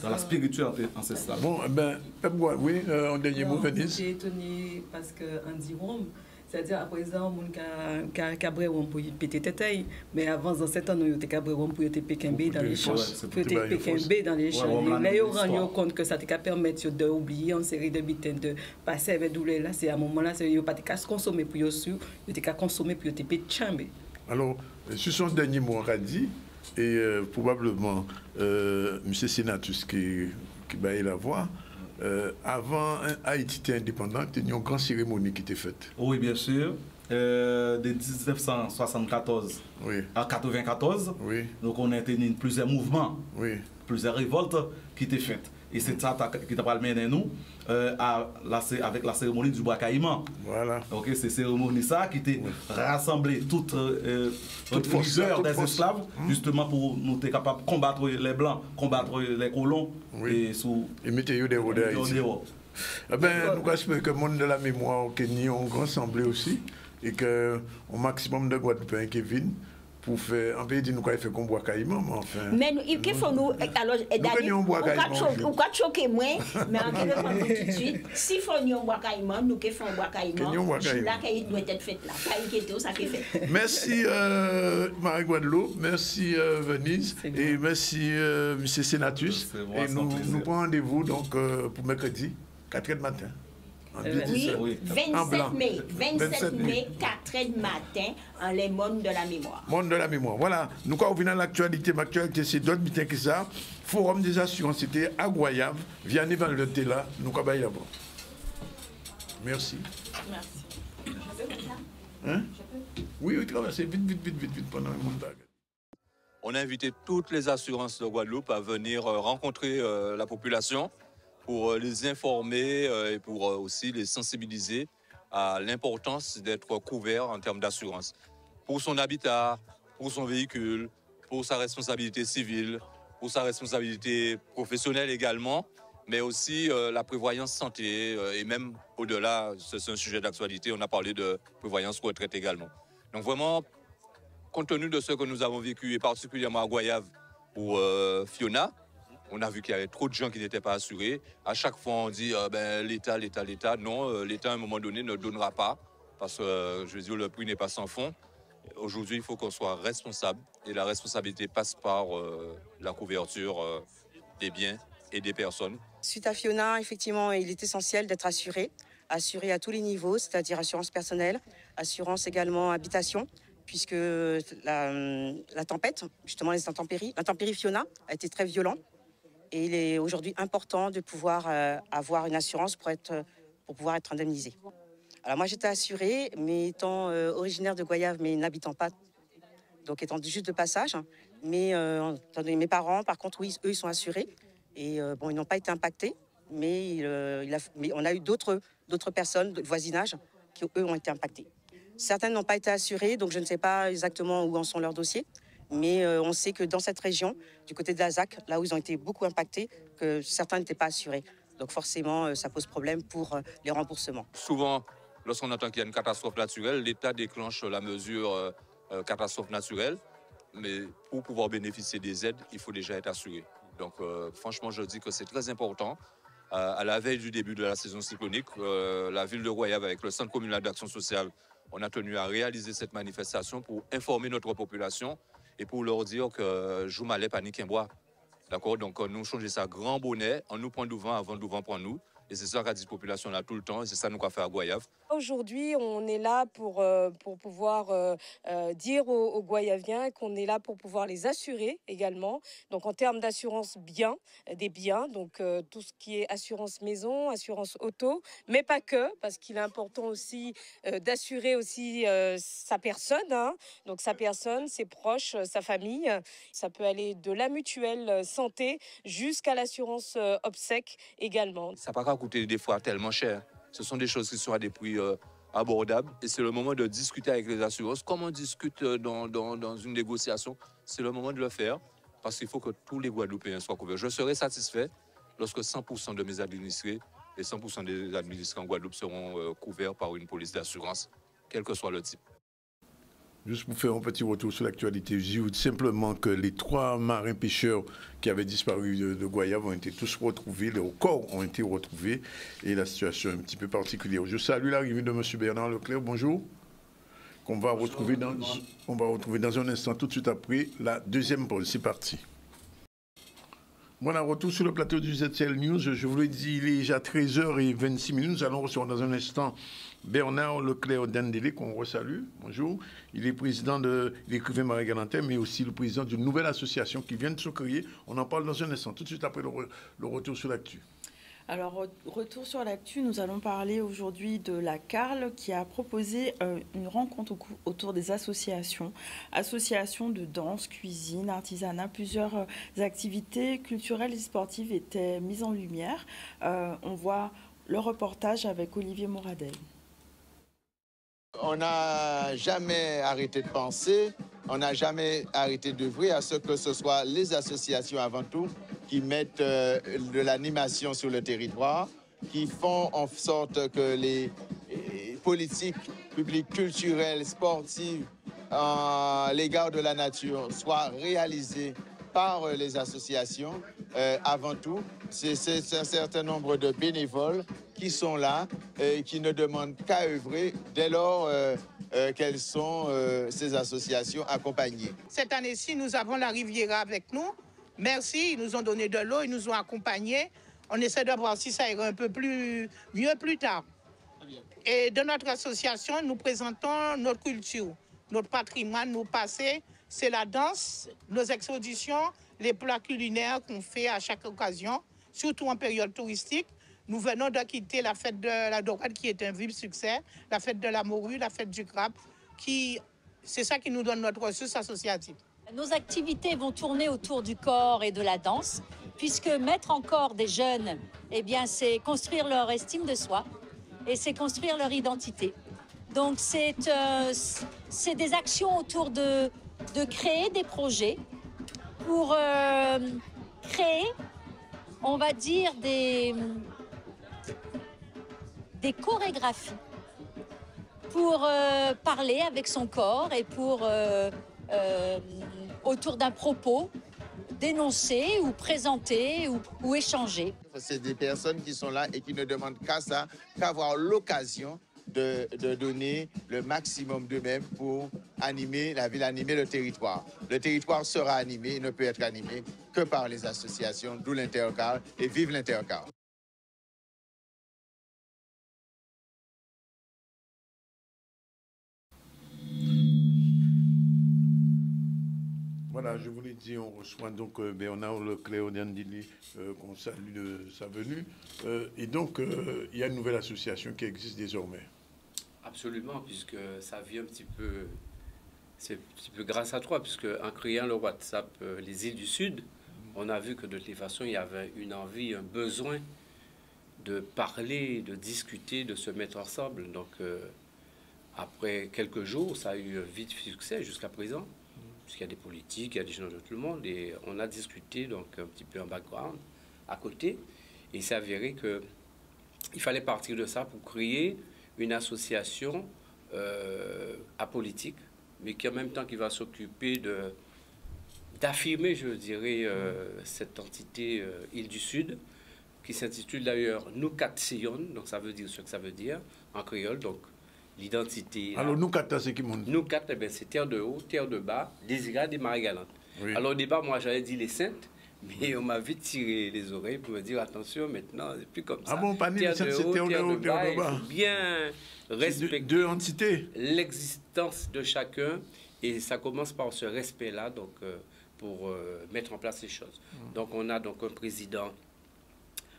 la spiritualité ancestrale. Bon, ben, oui, un dernier mot, Venise. J'ai étonné parce qu'en diront. C'est-à-dire, à présent, on a cabré pour péter tête, mais avant, dans 7 ans, on a cabré pour pékembe dans les champs. Pékembe dans les champs. Là, on rend compte que ça te permet d'oublier une série de bitins, de passer avec douleur. Là, c'est à un moment là, il n'y a pas de consommer pour eux, il y a consommer pour eux, péter chambre. Alors, sur son dernier mot, on a dit, et probablement, M. Senatus qui baille la voix, avant Haïti était indépendant, il y a une grande cérémonie qui était faite. Oui, bien sûr. De 1974 à 1994, donc on a tenu plusieurs mouvements, plusieurs révoltes qui étaient faites. Et c'est ça qui t'a mené nous avec la cérémonie du bois caïman. Voilà. Ok, c'est cérémonie ça qui était rassemblé toutes leaders des esclaves, justement pour nous être capables de combattre les blancs, combattre les colons et mettre des rois d'Haïti. Eh bien, nous espérons que le monde de la mémoire au Kenya ont rassemblé aussi et que au maximum de Guadeloupéens qui viennent pour faire un pays dit nous fait qu'on boit caïman mais enfin mais il faut nous alors on va choquer moi mais en répondre tout de suite si faut nous boit caïman nous que font boit caïman là qui doit être fait là pas inquiéter ça qui fait. Merci Marie Guadeloupe, merci Venise et merci monsieur Senatus et nous prenons rendez-vous donc pour mercredi 4h du matin. Oui, 27 mai. 27 mai, 4h du matin, en les mondes de la mémoire. Monde de la mémoire. Voilà. Nous, quand on vient dans l'actualité, l'actualité, c'est d'autres meetings que ça. Forum des assurances, c'était à Goyave. Vianney Van Le là. Nous, quand même, merci. Merci. Hein? Oui, traversez vite pendant le montage. On a invité toutes les assurances de Guadeloupe à venir rencontrer la population pour les informer et pour aussi les sensibiliser à l'importance d'être couvert en termes d'assurance. Pour son habitat, pour son véhicule, pour sa responsabilité civile, pour sa responsabilité professionnelle également, mais aussi la prévoyance santé et même au-delà, c'est un sujet d'actualité, on a parlé de prévoyance retraite également. Donc vraiment, compte tenu de ce que nous avons vécu, et particulièrement à Goyave pour Fiona, on a vu qu'il y avait trop de gens qui n'étaient pas assurés. À chaque fois, on dit l'État. Non, l'État, à un moment donné, ne donnera pas, parce que, je veux dire, le prix n'est pas sans fond. Aujourd'hui, il faut qu'on soit responsable, et la responsabilité passe par la couverture des biens et des personnes. Suite à Fiona, effectivement, il est essentiel d'être assuré à tous les niveaux, c'est-à-dire assurance personnelle, assurance également habitation, puisque la tempête, justement les intempéries, l'intempérie Fiona a été très violente. Et il est aujourd'hui important de pouvoir avoir une assurance pour pouvoir être indemnisé. Alors moi j'étais assurée, mais étant originaire de Goyave, mais n'habitant pas, donc étant juste de passage. Mais mes parents, par contre, oui, eux ils sont assurés. Et ils n'ont pas été impactés, mais on a eu d'autres personnes de voisinage qui, eux, ont été impactés. Certaines n'ont pas été assurées, donc je ne sais pas exactement où en sont leurs dossiers. Mais on sait que dans cette région, du côté de la ZAC, là où ils ont été beaucoup impactés, que certains n'étaient pas assurés. Donc forcément, ça pose problème pour les remboursements. Souvent, lorsqu'on entend qu'il y a une catastrophe naturelle, l'État déclenche la mesure catastrophe naturelle. Mais pour pouvoir bénéficier des aides, il faut déjà être assuré. Donc franchement, je dis que c'est très important. À la veille du début de la saison cyclonique, la ville de Goyave, avec le Centre communal d'action sociale, on a tenu à réaliser cette manifestation pour informer notre population et pour leur dire que Joumalais panique un bois. D'accord? Donc nous changeons ça grand bonnet, on nous prend du vent avant du vent prend nous. Et c'est ça qu'a dit la population là tout le temps, et c'est ça nous qu'a fait à Goyave. Aujourd'hui, on est là pour pouvoir dire aux Goyaviens qu'on est là pour pouvoir les assurer également. Donc en termes d'assurance des biens, donc tout ce qui est assurance maison, assurance auto, mais pas que, parce qu'il est important aussi d'assurer aussi sa personne, hein. Donc sa personne, ses proches, sa famille. Ça peut aller de la mutuelle santé jusqu'à l'assurance obsèque également. Ça n'a pas coûter des fois tellement cher. Ce sont des choses qui sont à des prix abordables et c'est le moment de discuter avec les assurances. Comme on discute dans une négociation, c'est le moment de le faire parce qu'il faut que tous les Guadeloupéens soient couverts. Je serai satisfait lorsque 100% de mes administrés et 100% des administrés en Guadeloupe seront couverts par une police d'assurance, quel que soit le type. Juste pour faire un petit retour sur l'actualité, je dis simplement que les 3 marins pêcheurs qui avaient disparu de Goyave ont été tous retrouvés, leurs corps ont été retrouvés et la situation est un petit peu particulière. Je salue l'arrivée de M. Bernard Leclerc, bonjour, qu'on va retrouver dans un instant tout de suite après la deuxième pause. C'est parti. Voilà, retour sur le plateau du ZCL News. Je vous l'ai dit, il est déjà 13h26. Nous allons recevoir dans un instant Bernard Leclerc Dendélé, qu'on resalue. Bonjour. Il est président de l'écrivain Marie Galantin, mais aussi le président d'une nouvelle association qui vient de se créer. On en parle dans un instant, tout de suite après le retour sur l'actu. Alors, retour sur l'actu, nous allons parler aujourd'hui de la CARL qui a proposé une rencontre autour des associations de danse, cuisine, artisanat. Plusieurs activités culturelles et sportives étaient mises en lumière. On voit le reportage avec Olivier Moradel. On n'a jamais arrêté de penser, on n'a jamais arrêté d'œuvrer à ce que ce soit les associations avant tout qui mettent de l'animation sur le territoire, qui font en sorte que les politiques publiques, culturelles, sportives à l'égard de la nature soient réalisées par les associations avant tout. C'est un certain nombre de bénévoles qui sont là et qui ne demandent qu'à œuvrer dès lors qu'elles sont ces associations accompagnées. Cette année-ci, nous avons la Riviera avec nous. Merci, ils nous ont donné de l'eau, ils nous ont accompagnés. On essaie de voir si ça ira un peu mieux plus tard. Et dans notre association, nous présentons notre culture, notre patrimoine, nos passés. C'est la danse, nos expositions, les plats culinaires qu'on fait à chaque occasion, surtout en période touristique. Nous venons de quitter la fête de la dorade qui est un vif succès, la fête de la morue, la fête du crabe, c'est ça qui nous donne notre ressource associative. Nos activités vont tourner autour du corps et de la danse, puisque mettre en corps des jeunes, eh bien, c'est construire leur estime de soi et c'est construire leur identité. Donc, c'est des actions autour de créer des projets pour créer, on va dire, des chorégraphies pour parler avec son corps et pour, autour d'un propos, dénoncer ou présenter ou échanger. C'est des personnes qui sont là et qui ne demandent qu'à ça, qu'à avoir l'occasion de donner le maximum d'eux-mêmes pour animer la ville, animer le territoire. Le territoire sera animé et ne peut être animé que par les associations, d'où l'Intercar et vive l'Intercar. Voilà, je vous l'ai dit, on reçoit donc Bernard Lecléo-Diandili, qu'on salue de sa venue. Et donc, il y a une nouvelle association qui existe désormais. Absolument, puisque ça vient un petit peu, c'est un petit peu grâce à toi, puisque en créant le WhatsApp Les Îles du Sud, on a vu que de toute façon, il y avait une envie, un besoin de parler, de discuter, de se mettre ensemble. Donc, après quelques jours, ça a eu vite succès jusqu'à présent. Puisqu'il y a des politiques, il y a des gens de tout le monde, et on a discuté donc un petit peu en background, à côté, et il s'est avéré qu'il fallait partir de ça pour créer une association apolitique, mais qui en même temps qui va s'occuper d'affirmer, je dirais, cette entité Île du Sud, qui s'intitule d'ailleurs Nukat Sion, donc ça veut dire ce que ça veut dire en créole, donc l'identité. Alors, nous, c'est qui monte? Nous, c'est terre de haut, terre de bas, Désirade et Marie-Galante. Oui. Alors, au départ, moi, j'avais dit les saintes, mais on m'a vite tiré les oreilles pour me dire attention, maintenant, c'est plus comme ça. Ah bon, pas terre de haut, terre de bas. Il faut bien respecter deux entités. L'existence de chacun, et ça commence par ce respect-là, donc, pour mettre en place les choses. Donc, on a donc un président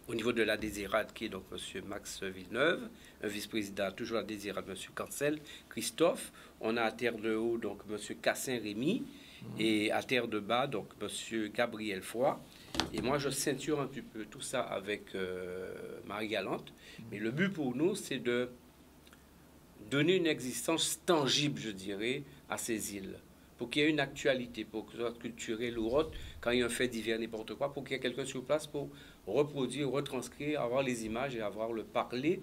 au niveau de la Désirade, qui est donc M. Max Villeneuve, un vice-président, toujours la Désirade, M. Cancel Christophe. On a à Terre de Haut, donc M. Cassin Rémy, et à Terre de Bas, donc M. Gabriel Foy. Et moi, je ceinture un petit peu tout ça avec Marie-Galante. Mais le but pour nous, c'est de donner une existence tangible, je dirais, à ces îles. Pour qu'il y ait une actualité, pour que ce soit culturel ou autre, quand il y a un fait divers, n'importe quoi, pour qu'il y ait quelqu'un sur place pour reproduire, retranscrire, avoir les images et avoir le parler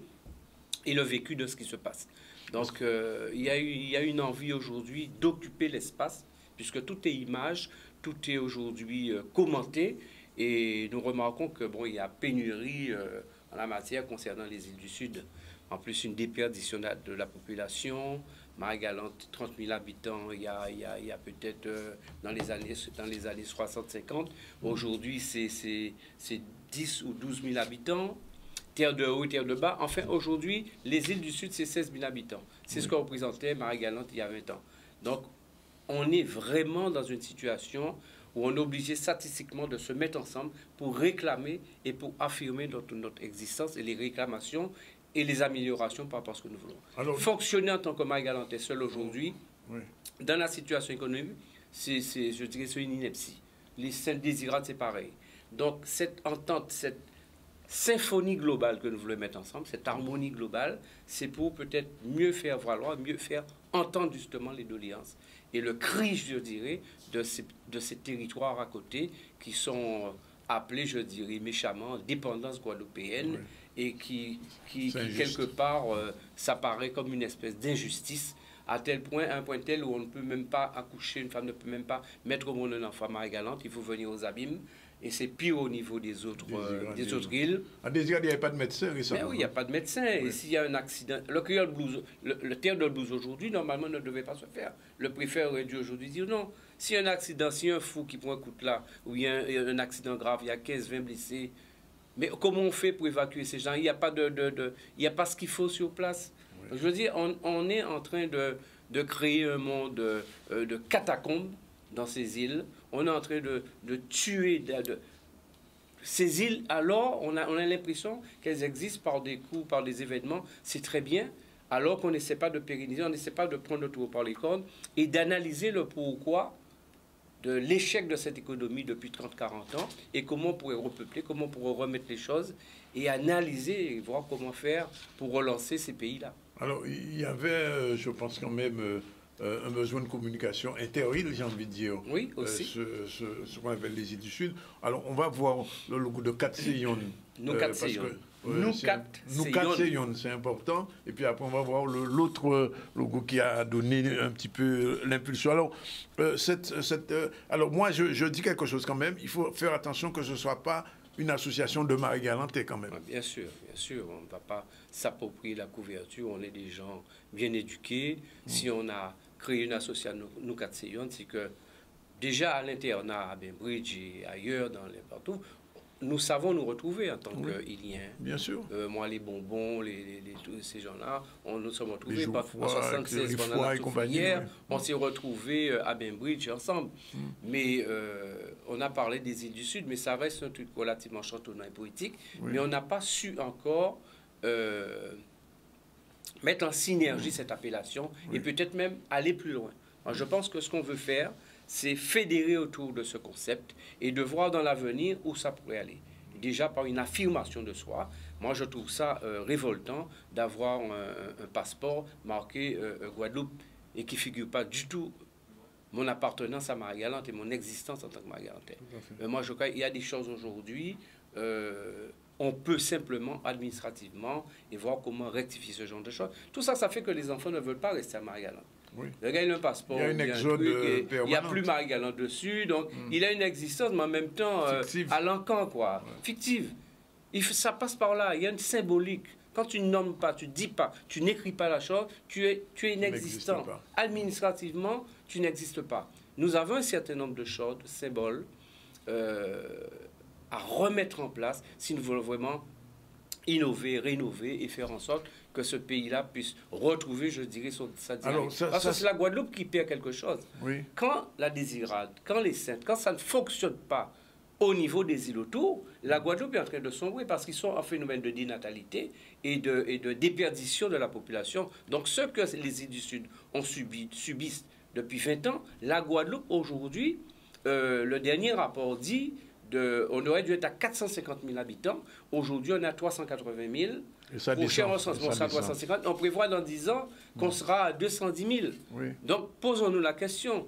et le vécu de ce qui se passe. Donc, il y a une envie aujourd'hui d'occuper l'espace, puisque tout est image, tout est aujourd'hui commenté, et nous remarquons que bon, il y a pénurie en la matière concernant les îles du Sud. En plus, une déperdition de la population. Marie-Galante, 30 000 habitants, il y a peut-être dans les années 60-50. Aujourd'hui, c'est 10 ou 12 000 habitants. Terre de haut, terre de bas. Enfin, aujourd'hui, les îles du Sud, c'est 16 000 habitants. C'est ce que représentait Marie-Galante il y a 20 ans. Donc, on est vraiment dans une situation où on est obligé statistiquement de se mettre ensemble pour réclamer et pour affirmer notre existence et les réclamations et les améliorations par rapport à ce que nous voulons. Alors, fonctionner en tant que Marie-Galante est seul aujourd'hui, oui, dans la situation économique, je dirais c'est une ineptie. Les Saintes Désirades, c'est pareil. Donc, cette entente, cette symphonie globale que nous voulons mettre ensemble, cette harmonie globale, c'est pour peut-être mieux faire valoir, mieux faire entendre justement les doléances. Et le cri, je dirais, de ces territoires à côté qui sont appelés, je dirais, méchamment, dépendance guadeloupéenne, oui, et qui quelque part, ça paraît comme une espèce d'injustice, à un point tel où on ne peut même pas accoucher, une femme ne peut même pas mettre au monde un enfant. Marie-Galante, il faut venir aux abîmes, et c'est pire au niveau des autres îles. À Désirade, il n'y avait pas de médecin récemment. Mais oui, il n'y a pas de médecin, oui, et s'il y a un accident, le terre de blues aujourd'hui, normalement, ne devait pas se faire. Le préfet aurait dû aujourd'hui dire non. S'il y a un accident, s'il y a un fou qui prend un coup de là, ou il y a un accident grave, il y a 15-20 blessés, mais comment on fait pour évacuer ces gens? Il n'y a pas il n'y a pas ce qu'il faut sur place. Je veux dire, on est en train de créer un monde de catacombes dans ces îles. On est en train de tuer ces îles. Alors, on a l'impression qu'elles existent par des coups, par des événements. C'est très bien. Alors qu'on n'essaie pas de pérenniser, on n'essaie pas de prendre le taureau par les cornes et d'analyser le pourquoi de l'échec de cette économie depuis 30-40 ans et comment on pourrait repeupler, comment on pourrait remettre les choses et analyser et voir comment faire pour relancer ces pays-là. Alors, il y avait, je pense quand même, un besoin de communication inter-îles, j'ai envie de dire. Oui, aussi. Ce qu'on appelle les îles du Sud. Alors, on va voir le logo de Katseyon. Nous Katseyon. Nous Katseyon, c'est important. Et puis après, on va voir l'autre logo qui a donné un petit peu l'impulsion. Alors, alors moi, je dis quelque chose quand même. Il faut faire attention que ce ne soit pas une association de Marie-Galantais quand même. Bien sûr, bien sûr. On ne va pas s'approprier la couverture. On est des gens bien éduqués. Si on a créé une association Nous Katseyon, c'est que déjà à l'internat, à Bainbridge et ailleurs, partout, nous savons nous retrouver en tant qu'Iliens. Bien sûr. Moi, les bonbons, tous ces gens-là, nous sommes retrouvés. En 1976, pendant la hier, on s'est retrouvés à Bainbridge ensemble. Mais on a parlé des îles du Sud, mais ça reste un truc relativement chantonnant et poétique. Mais on n'a pas su encore mettre en synergie cette appellation et peut-être même aller plus loin. Alors, je pense que ce qu'on veut faire, c'est fédérer autour de ce concept et de voir dans l'avenir où ça pourrait aller. Déjà par une affirmation de soi. Moi, je trouve ça révoltant d'avoir un passeport marqué Guadeloupe et qui ne figure pas du tout mon appartenance à Marie-Galante et mon existence en tant que Marie-Galantais. Moi, je crois qu'il y a des choses aujourd'hui, on peut simplement, administrativement, et voir comment rectifier ce genre de choses. Tout ça, ça fait que les enfants ne veulent pas rester à Marie-Galante. Oui. Le gars, il a un passeport, il y a une exode il n'y a plus Marie-Galante dessus, donc il a une existence, mais en même temps, à l'encan, quoi, fictive. Ça passe par là, il y a une symbolique. Quand tu ne nommes pas, tu ne dis pas, tu n'écris pas la chose, tu es inexistant. Administrativement, tu n'existes pas. Nous avons un certain nombre de choses, de symboles, à remettre en place si nous voulons vraiment innover, rénover et faire en sorte que ce pays-là puisse retrouver, je dirais, sa dynamique. Parce que c'est la Guadeloupe qui perd quelque chose. Oui. Quand la Désirade, quand les Saintes, quand ça ne fonctionne pas au niveau des îles autour, la Guadeloupe est en train de sombrer parce qu'ils sont en phénomène de dénatalité et de déperdition de la population. Donc ce que les îles du Sud ont subissent depuis 20 ans, la Guadeloupe aujourd'hui, le dernier rapport dit on aurait dû être à 450 000 habitants. Aujourd'hui, on est à 380 000. Prochain recensement, ça 350. On prévoit dans 10 ans qu'on sera à 210 000. Oui. Donc, posons-nous la question.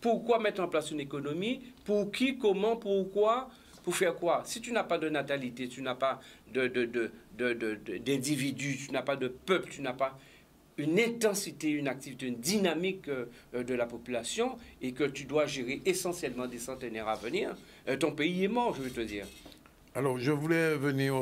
Pourquoi mettre en place une économie? Pour qui? Comment? Pourquoi? Pour faire quoi? Si tu n'as pas de natalité, tu n'as pas d'individus, tu n'as pas de peuple, tu n'as pas une intensité, une activité, une dynamique de la population et que tu dois gérer essentiellement des centenaires à venir, ton pays est mort, je veux te dire. Alors, je voulais venir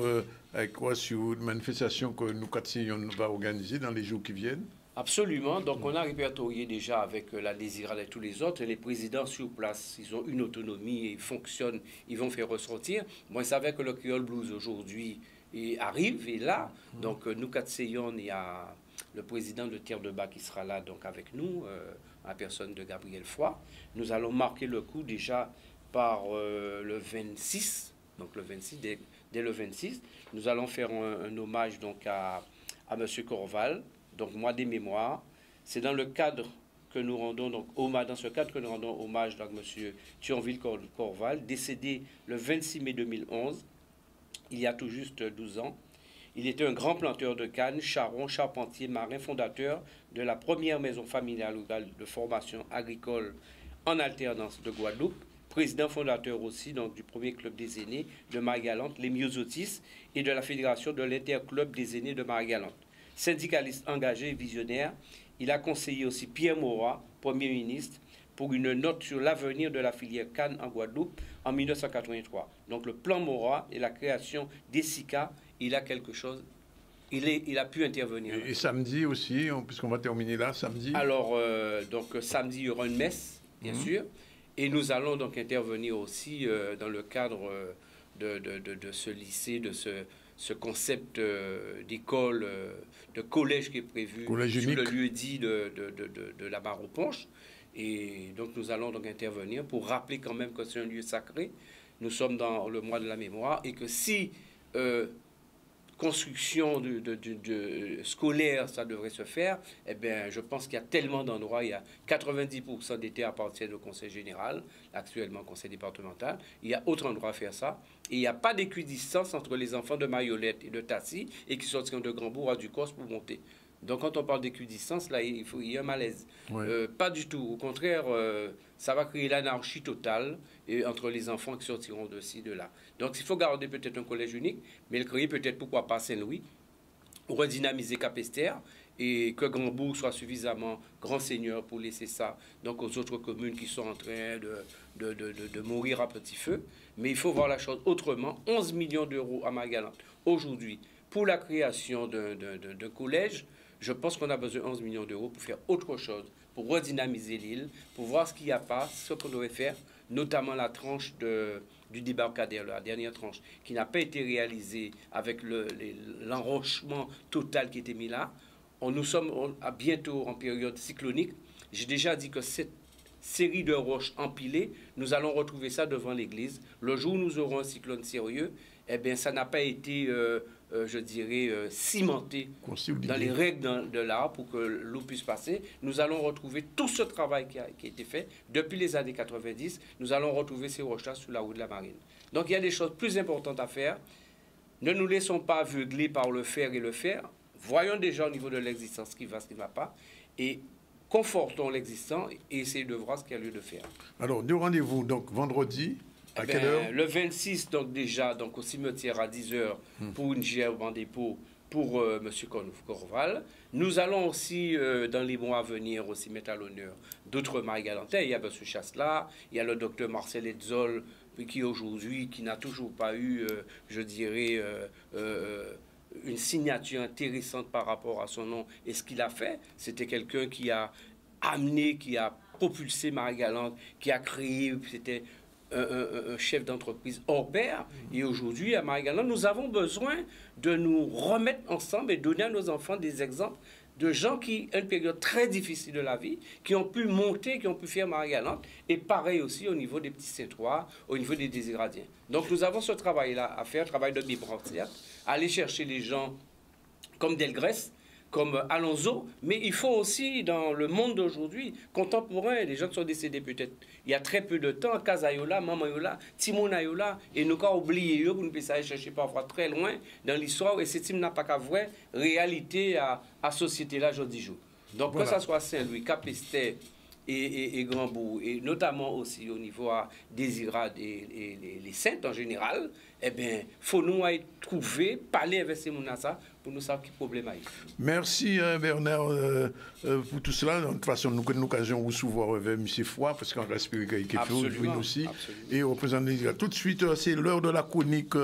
avec quoi sur une manifestation que nous, Katseyon, va organiser dans les jours qui viennent. Absolument. Donc, on a répertorié déjà avec la Désirade et tous les autres. Les présidents sur place, ils ont une autonomie et ils fonctionnent, ils vont faire ressortir. Moi, je savais que le Creole Blues aujourd'hui arrive et là. Donc, nous, Katseyon, il y a le président de Terre de Bas qui sera là donc avec nous, en personne de Gabriel Foy. Nous allons marquer le coup déjà par le 26, donc le 26, dès le 26. Nous allons faire un hommage donc à M. Corval, donc mois des mémoires. C'est dans le cadre que nous rendons donc hommage, dans ce cadre que nous rendons hommage donc M. Thionville Corval, décédé le 26 mai 2011, il y a tout juste 12 ans. Il était un grand planteur de canne, charron, charpentier, marin, fondateur de la première maison familiale de formation agricole en alternance de Guadeloupe, président fondateur aussi donc, du premier club des aînés de Marie-Galante, les Myosotis, et de la fédération de l'interclub des aînés de Marie-Galante. Syndicaliste engagé et visionnaire, il a conseillé aussi Pierre Mauroy, Premier ministre, pour une note sur l'avenir de la filière canne en Guadeloupe en 1983. Donc le plan Mauroy et la création d'ESICA, il a quelque chose, il a pu intervenir. Et samedi aussi, puisqu'on va terminer là, samedi. Alors, donc samedi, il y aura une messe, bien sûr, et nous allons donc intervenir aussi dans le cadre de ce lycée, de ce concept d'école, de collège qui est prévu sur le lieu-dit de la Barre aux Ponches. Et donc nous allons donc intervenir pour rappeler quand même que c'est un lieu sacré. Nous sommes dans le mois de la mémoire et que si construction scolaire, ça devrait se faire, eh bien, je pense qu'il y a tellement d'endroits, il y a 90% des terres appartiennent au conseil général, actuellement conseil départemental, il y a autre endroit à faire ça, et il n'y a pas d'équidistance entre les enfants de Mayolette et de Tassi, et qui sortiront de Grandbourg à Ducos pour monter. Donc quand on parle d'équidistance, là, il y a un malaise. Ouais. Pas du tout. Au contraire, ça va créer l'anarchie totale entre les enfants qui sortiront de ci, de là. Donc il faut garder peut-être un collège unique, mais le créer peut-être, pourquoi pas, Saint-Louis, redynamiser Capesterre, et que Grandbourg soit suffisamment grand seigneur pour laisser ça donc aux autres communes qui sont en train de mourir à petit feu. Mais il faut voir la chose autrement. 11 millions d'euros à Marie-Galante aujourd'hui pour la création d'un collège. Je pense qu'on a besoin de 11 millions d'euros pour faire autre chose, pour redynamiser l'île, pour voir ce qu'il n'y a pas, ce qu'on devrait faire, notamment la tranche du débarcadère, la dernière tranche, qui n'a pas été réalisée avec l'enrochement total qui était mis là. Nous sommes bientôt en période cyclonique. J'ai déjà dit que cette série de roches empilées, nous allons retrouver ça devant l'église. Le jour où nous aurons un cyclone sérieux, eh bien, ça n'a pas été, je dirais, cimenté dans les règles de l'art pour que l'eau puisse passer. Nous allons retrouver tout ce travail qui a été fait depuis les années 90. Nous allons retrouver ces roches-là sur la route de la Marine. Donc, il y a des choses plus importantes à faire. Ne nous laissons pas aveugler par le faire et le faire. Voyons déjà au niveau de l'existence ce qui va, ce qui ne va pas. Et confortons l'existant et essayons de voir ce qu'il y a lieu de faire. Alors, nous rendez-vous donc vendredi. À quelle heure? Le 26, donc déjà, donc au cimetière à 10h pour une gerbe en dépôt pour M. Corval. Nous allons aussi, dans les mois à venir, aussi mettre à l'honneur d'autres Marie-Galantais. Il y a M. Chasselas, il y a le docteur Marcel Etzol, qui aujourd'hui, qui n'a toujours pas eu, je dirais, une signature intéressante par rapport à son nom et ce qu'il a fait. C'était quelqu'un qui a amené, qui a propulsé Marie-Galante, qui a créé, c'était un chef d'entreprise hors pair. Et aujourd'hui, à Marie-Galante, nous avons besoin de nous remettre ensemble et donner à nos enfants des exemples de gens qui, à une période très difficile de la vie, qui ont pu monter, qui ont pu faire Marie-Galante, et pareil aussi au niveau des petits Saint-Ouen, au niveau des Désiradiens. Donc nous avons ce travail-là à faire, travail de bibrantière, aller chercher les gens comme Delgrès, comme Alonso, mais il faut aussi, dans le monde d'aujourd'hui, contemporain, les gens qui sont décédés peut-être il y a très peu de temps, Kazayola, Mamayola, Timonayola, et nous avons oublié eux, pour nous aller chercher parfois très loin dans l'histoire, et c'est Tim n'a pas qu'à vraie réalité à société là, aujourd'hui jour. Donc voilà. Que ce soit Saint-Louis, Capesterre et Grandbourg, et notamment aussi au niveau des Irades et les Saintes en général, eh bien, il faut nous trouver, parler avec ces gens pour nous savoir quel problème il y a. Merci Bernard pour tout cela. De toute façon, nous avons l'occasion de recevoir M. Foy, parce qu'on va espérer qu'il y ait quelque chose aussi. Et représenter tout de suite, c'est l'heure de la chronique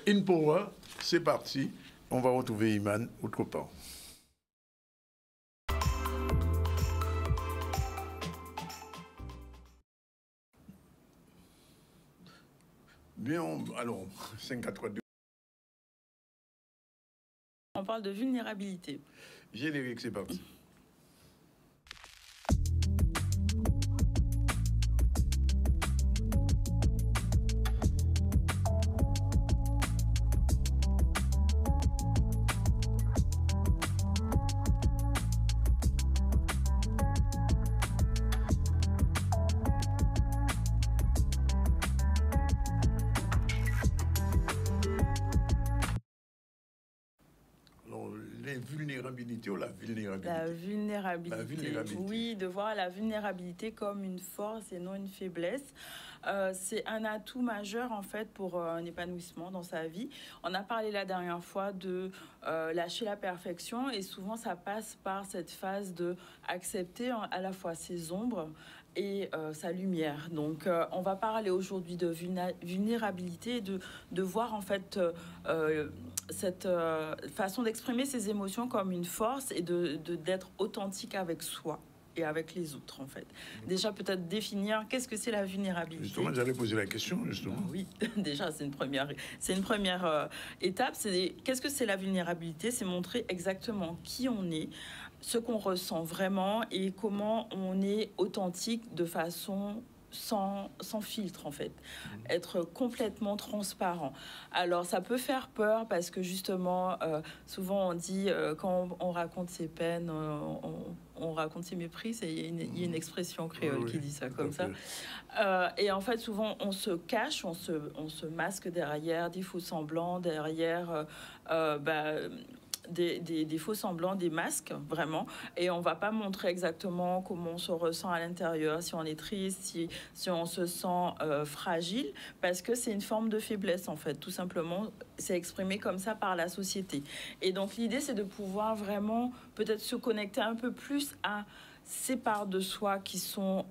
In Power. C'est parti. On va retrouver Iman autre part. Bien, alors, 5-4-2. On parle de vulnérabilité. Générique, c'est parti. Vulnérabilité ou la vulnérabilité? La vulnérabilité. Oui, de voir la vulnérabilité comme une force et non une faiblesse. C'est un atout majeur en fait pour un épanouissement dans sa vie. On a parlé la dernière fois de lâcher la perfection et souvent ça passe par cette phase de accepter à la fois ses ombres et sa lumière. Donc on va parler aujourd'hui de vulnérabilité, de voir en fait cette façon d'exprimer ses émotions comme une force et d'être authentique avec soi et avec les autres, en fait. Déjà, peut-être définir qu'est-ce que c'est la vulnérabilité. Justement, j'allais poser la question, justement. Oui, déjà, c'est une première étape. Qu'est-ce que c'est la vulnérabilité? C'est montrer exactement qui on est, ce qu'on ressent vraiment et comment on est authentique de façon sans filtre, en fait. Être complètement transparent. Alors, ça peut faire peur parce que, justement, souvent on dit, quand on raconte ses peines, on raconte ses méprises, et il y a une expression créole qui dit ça comme ça. Et en fait, souvent, on se cache, on se masque derrière des faux semblants, derrière... des faux semblants, des masques, vraiment. Et on va pas montrer exactement comment on se ressent à l'intérieur, si on est triste, si on se sent fragile, parce que c'est une forme de faiblesse, en fait. Tout simplement, c'est exprimé comme ça par la société. Et donc, l'idée, c'est de pouvoir vraiment peut-être se connecter un peu plus à ces parts de soi qui sont...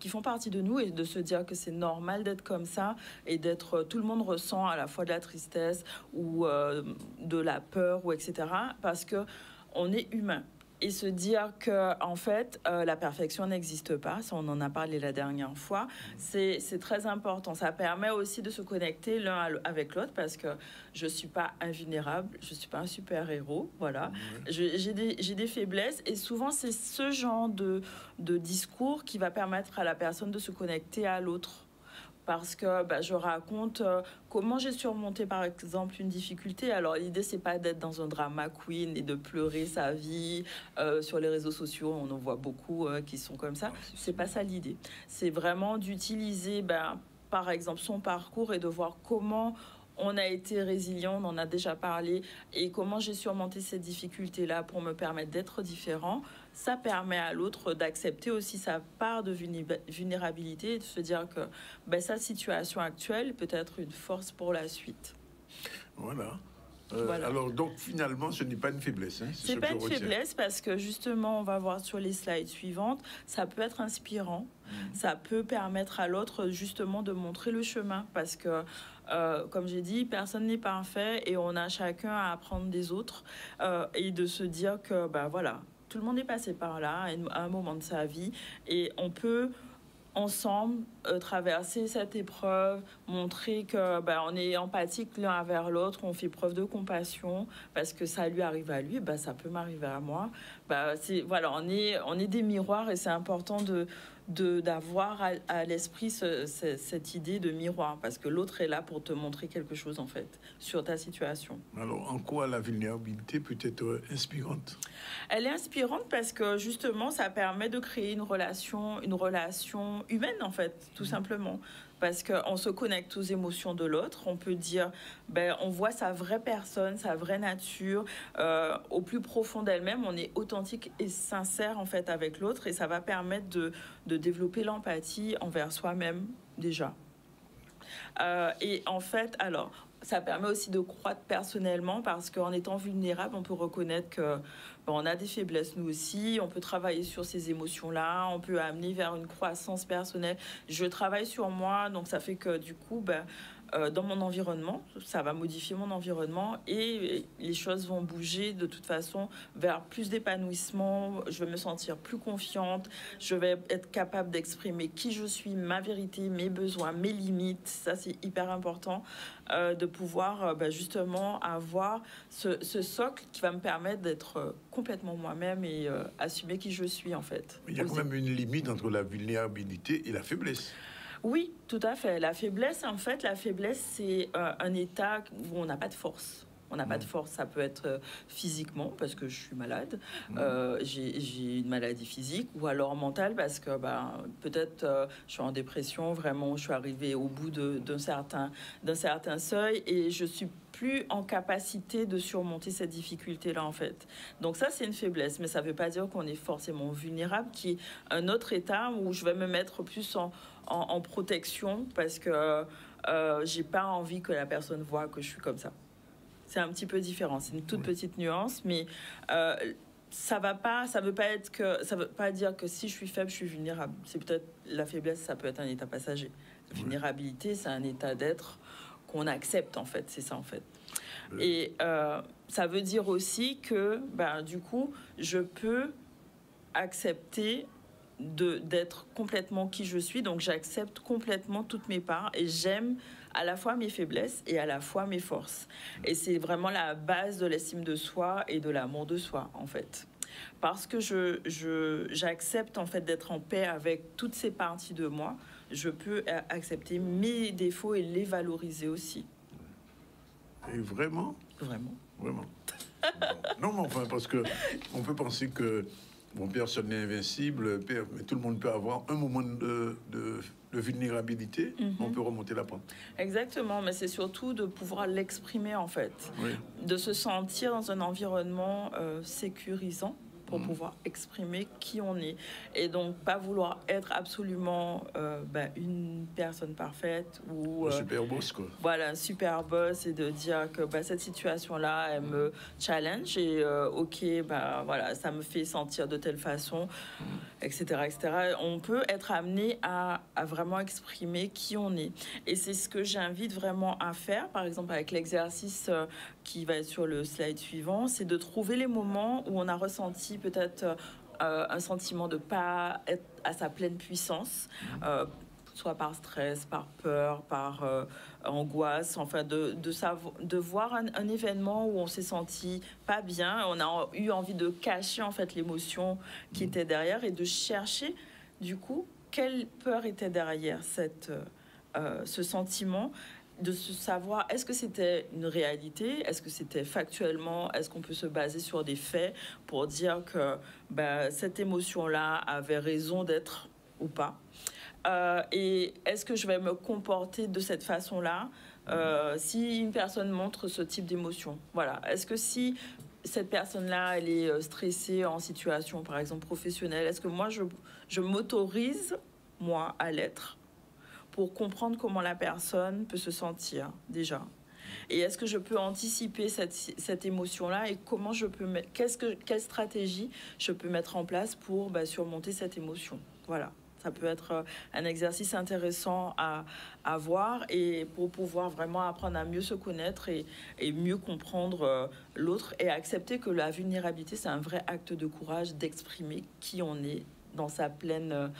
qui font partie de nous, et de se dire que c'est normal d'être comme ça et d'être... Tout le monde ressent à la fois de la tristesse ou de la peur, ou etc. parce que on est humain. Et se dire que, en fait, la perfection n'existe pas. Ça, on en a parlé la dernière fois. C'est très important. Ça permet aussi de se connecter l'un avec l'autre, parce que je suis pas invulnérable, je suis pas un super-héros, voilà. J'ai des faiblesses, et souvent, c'est ce genre de discours qui va permettre à la personne de se connecter à l'autre. Parce que je raconte comment j'ai surmonté, par exemple, une difficulté. Alors, l'idée, c'est pas d'être dans un drama queen et de pleurer sa vie. Sur les réseaux sociaux, on en voit beaucoup qui sont comme ça. C'est pas ça l'idée. C'est vraiment d'utiliser, par exemple, son parcours et de voir comment on a été résilient, on en a déjà parlé, et comment j'ai surmonté ces difficultés-là pour me permettre d'être différent. Ça permet à l'autre d'accepter aussi sa part de vulnérabilité et de se dire que sa situation actuelle peut être une force pour la suite. Voilà. Alors, donc, finalement, ce n'est pas une faiblesse. Hein, c'est pas une faiblesse, parce que, justement, on va voir sur les slides suivantes, ça peut être inspirant. Ça peut permettre à l'autre, justement, de montrer le chemin, parce que, comme j'ai dit, personne n'est parfait, et on a chacun à apprendre des autres, et de se dire que, voilà, tout le monde est passé par là à un moment de sa vie, et on peut ensemble traverser cette épreuve, montrer que on est empathique l'un envers l'autre, on fait preuve de compassion, parce que ça lui arrive à lui, ça peut m'arriver à moi. Voilà, on est des miroirs, et c'est important d'avoir à l'esprit cette idée de miroir, parce que l'autre est là pour te montrer quelque chose, en fait, sur ta situation. Alors, en quoi la vulnérabilité peut être inspirante? Elle est inspirante parce que, justement, ça permet de créer une relation humaine, en fait, tout simplement. Parce qu'on se connecte aux émotions de l'autre. On peut dire, on voit sa vraie personne, sa vraie nature. Au plus profond d'elle-même, on est authentique et sincère, en fait, avec l'autre. Et ça va permettre de développer l'empathie envers soi-même, déjà. Et en fait, alors, ça permet aussi de croître personnellement, parce qu'en étant vulnérable, on peut reconnaître que on a des faiblesses, nous aussi. On peut travailler sur ces émotions-là. On peut amener vers une croissance personnelle. Je travaille sur moi, donc ça fait que, du coup, dans mon environnement, ça va modifier mon environnement, et les choses vont bouger de toute façon vers plus d'épanouissement. Je vais me sentir plus confiante, je vais être capable d'exprimer qui je suis, ma vérité, mes besoins, mes limites. Ça, c'est hyper important, de pouvoir justement avoir ce socle qui va me permettre d'être complètement moi-même et assumer qui je suis, en fait. Il y a quand même une limite entre la vulnérabilité et la faiblesse. Oui, tout à fait. La faiblesse, en fait, c'est un état où on n'a pas de force. On n'a pas de force, ça peut être physiquement, parce que je suis malade, j'ai une maladie physique, ou alors mentale, parce que peut-être je suis en dépression, vraiment, je suis arrivée au bout d'un certain seuil, et je suis plus en capacité de surmonter cette difficulté-là, en fait. Donc ça, c'est une faiblesse, mais ça ne veut pas dire qu'on est forcément vulnérable, qui est un autre état où je vais me mettre plus en protection, parce que j'ai pas envie que la personne voit que je suis comme ça. C'est un petit peu différent, c'est une toute petite nuance, mais ça veut pas dire que si je suis faible, je suis vulnérable. C'est peut-être la faiblesse, ça peut être un état passager. La vulnérabilité, c'est un état d'être qu'on accepte, en fait, c'est ça, en fait. Et ça veut dire aussi que, du coup, je peux accepter d'être complètement qui je suis. Donc j'accepte complètement toutes mes parts et j'aime à la fois mes faiblesses et à la fois mes forces. Et c'est vraiment la base de l'estime de soi et de l'amour de soi, en fait. Parce que j'accepte en fait d'être en paix avec toutes ces parties de moi, je peux accepter mes défauts et les valoriser aussi. Et vraiment? Vraiment. Vraiment. Non, mais enfin, parce que on peut penser que bon, personne n'est invincible, mais tout le monde peut avoir un moment de vulnérabilité, on peut remonter la pente. Exactement, mais c'est surtout de pouvoir l'exprimer en fait, oui. De se sentir dans un environnement sécurisant pour pouvoir exprimer qui on est. Et donc, pas vouloir être absolument une personne parfaite ou... un super boss, quoi. Voilà, un super boss, et de dire que cette situation-là, elle me challenge et voilà, ça me fait sentir de telle façon, etc., etc. On peut être amené à vraiment exprimer qui on est. Et c'est ce que j'invite vraiment à faire, par exemple avec l'exercice qui va être sur le slide suivant, c'est de trouver les moments où on a ressenti peut-être un sentiment de ne pas être à sa pleine puissance, soit par stress, par peur, par angoisse, enfin de voir un événement où on s'est senti pas bien, on a eu envie de cacher en fait l'émotion qui était derrière et de chercher du coup quelle peur était derrière ce sentiment, de se savoir, est-ce que c'était une réalité, est-ce que c'était factuellement, est-ce qu'on peut se baser sur des faits pour dire que cette émotion-là avait raison d'être ou pas, et est-ce que je vais me comporter de cette façon-là si une personne montre ce type d'émotion. Voilà. Est-ce que si cette personne-là, elle est stressée en situation, par exemple, professionnelle, est-ce que moi, je m'autorise, moi, à l'être pour comprendre comment la personne peut se sentir, déjà. Et est-ce que je peux anticiper cette émotion-là et comment je peux quelle stratégie je peux mettre en place pour surmonter cette émotion. Voilà. Ça peut être un exercice intéressant à voir et pour pouvoir vraiment apprendre à mieux se connaître et mieux comprendre l'autre et accepter que la vulnérabilité, c'est un vrai acte de courage d'exprimer qui on est dans sa pleine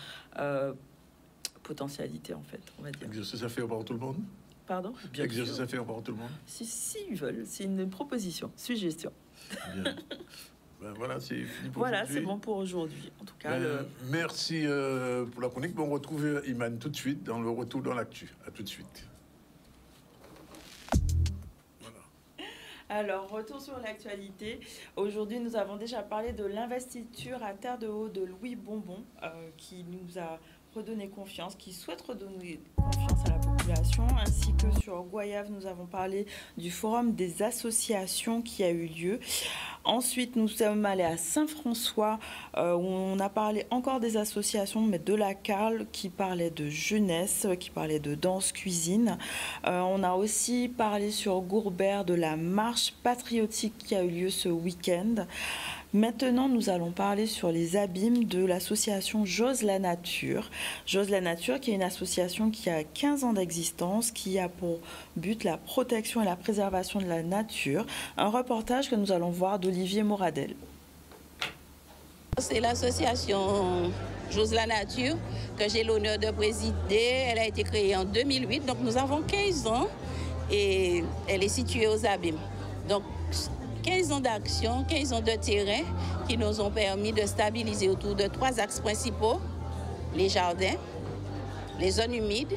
potentialité, en fait, on va dire. Exercice à faire par tout le monde? Pardon? Exercice à faire par tout le monde? Si ils veulent, c'est une proposition, suggestion. Bien. Voilà, c'est fini pour voilà, aujourd'hui. C'est bon pour aujourd'hui. En tout cas, merci pour la chronique. On retrouve Imane tout de suite dans le retour dans l'actu. À tout de suite. Alors, retour sur l'actualité. Aujourd'hui, nous avons déjà parlé de l'investiture à Terre de Haut de Louis Bonbon, qui nous a redonné confiance, qui souhaite redonner confiance à la population, ainsi que sur Goyave, nous avons parlé du forum des associations qui a eu lieu. Ensuite, nous sommes allés à Saint-François, où on a parlé encore des associations, mais de la CARL, qui parlait de jeunesse, qui parlait de danse, cuisine. On a aussi parlé sur Gourbert de la marche patriotique qui a eu lieu ce week-end. Maintenant, nous allons parler sur les abîmes de l'association J'ose la nature. J'ose la nature, qui est une association qui a 15 ans d'existence, qui a pour but la protection et la préservation de la nature. Un reportage que nous allons voir d'Olivier Moradel. C'est l'association J'ose la nature que j'ai l'honneur de présider. Elle a été créée en 2008, donc nous avons 15 ans et elle est située aux abîmes. Donc, 15 ans d'action, 15 ans de terrain qui nous ont permis de stabiliser autour de 3 axes principaux, les jardins, les zones humides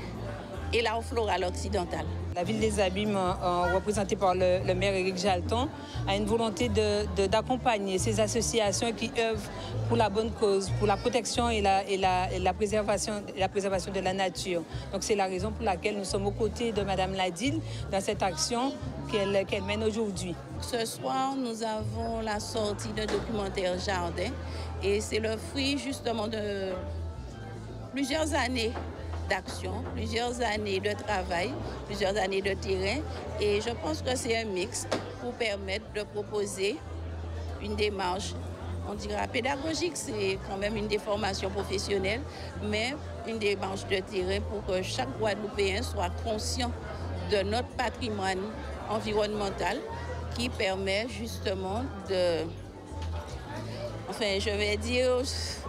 et la haute florale occidentale. La ville des Abîmes, représentée par le maire Éric Jalton, a une volonté d'accompagner ces associations qui œuvrent pour la bonne cause, pour la protection et la préservation de la nature. Donc c'est la raison pour laquelle nous sommes aux côtés de Madame Ladil dans cette action qu'elle mène aujourd'hui. Ce soir, nous avons la sortie d'un documentaire Jardin et c'est le fruit justement de plusieurs années d'action, plusieurs années de travail, plusieurs années de terrain. Et je pense que c'est un mix pour permettre de proposer une démarche, on dira pédagogique, c'est quand même une déformation professionnelle, mais une démarche de terrain pour que chaque Guadeloupéen soit conscient de notre patrimoine environnemental qui permet justement de enfin, je vais dire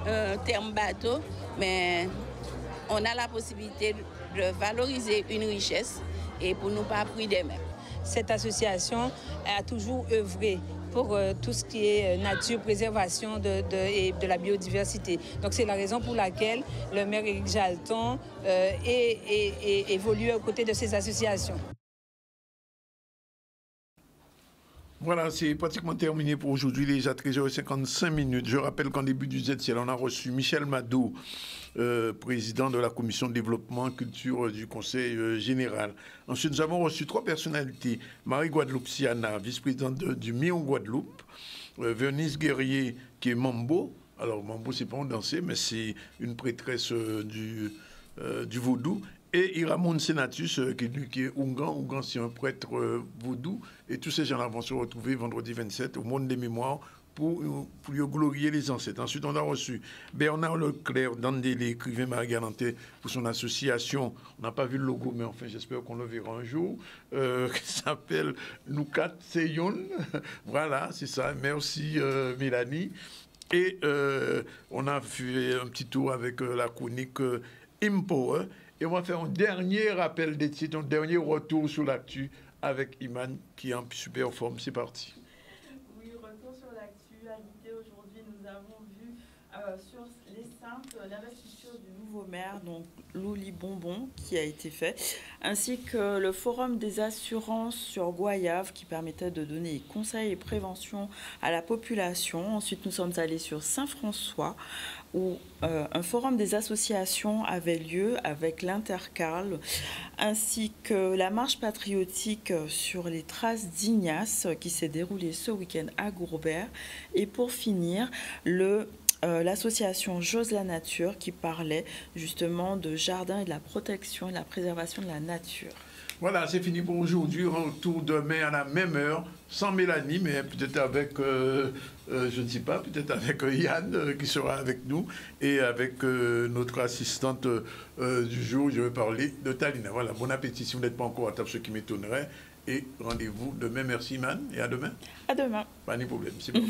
un terme bateau, mais on a la possibilité de valoriser une richesse et pour ne pas prendre des mains. Cette association a toujours œuvré pour tout ce qui est nature, préservation et de la biodiversité. Donc c'est la raison pour laquelle le maire Éric Jalton évolue aux côtés de ces associations. Voilà, c'est pratiquement terminé pour aujourd'hui, déjà 13h55. Je rappelle qu'en début du ZCL, on a reçu Michel Mado, président de la commission de développement culture du Conseil général. Ensuite, nous avons reçu 3 personnalités. Marie-Guadeloupe Siana, vice-présidente du Mion Guadeloupe. Venise Guerrier, qui est Mambo. Alors, Mambo, c'est pas un danser, mais c'est une prêtresse du vaudou. Et Iramoun Senatus, qui est Ougan. Ougan, c'est un prêtre vaudou. Et tous ces gens-là vont se retrouver vendredi 27 au Monde des Mémoires pour glorifier les ancêtres. Ensuite, on a reçu Bernard Leclerc, Dandélé, écrivain Marie-Galante, pour son association. On n'a pas vu le logo, mais enfin, j'espère qu'on le verra un jour. Qui s'appelle Noukat Seyon. Voilà, c'est ça. Merci, Mélanie. Et on a fait un petit tour avec la chronique Empower. Et on va faire un dernier rappel des titres, un dernier retour sur l'actu avec Iman qui est en super forme. C'est parti. Oui, retour sur l'actualité. Aujourd'hui, nous avons vu sur les Saintes l'investiture du nouveau maire, donc Louli Bonbon, qui a été fait, ainsi que le forum des assurances sur Goyave qui permettait de donner conseils et prévention à la population. Ensuite, nous sommes allés sur Saint-François, où un forum des associations avait lieu avec l'Intercarl, ainsi que la marche patriotique sur les traces d'Ignace qui s'est déroulée ce week-end à Gourbert. Et pour finir, l'association J'ose la nature qui parlait justement de jardin et de la protection et de la préservation de la nature. Voilà, c'est fini pour aujourd'hui. Retour demain à la même heure, sans Mélanie, mais peut-être avec, je ne sais pas, peut-être avec Yann qui sera avec nous et avec notre assistante du jour, je vais parler de Talina. Voilà, bon appétit si vous n'êtes pas encore à table, ce qui m'étonnerait. Et rendez-vous demain. Merci, Man, et à demain. À demain. Pas de problème, c'est bon.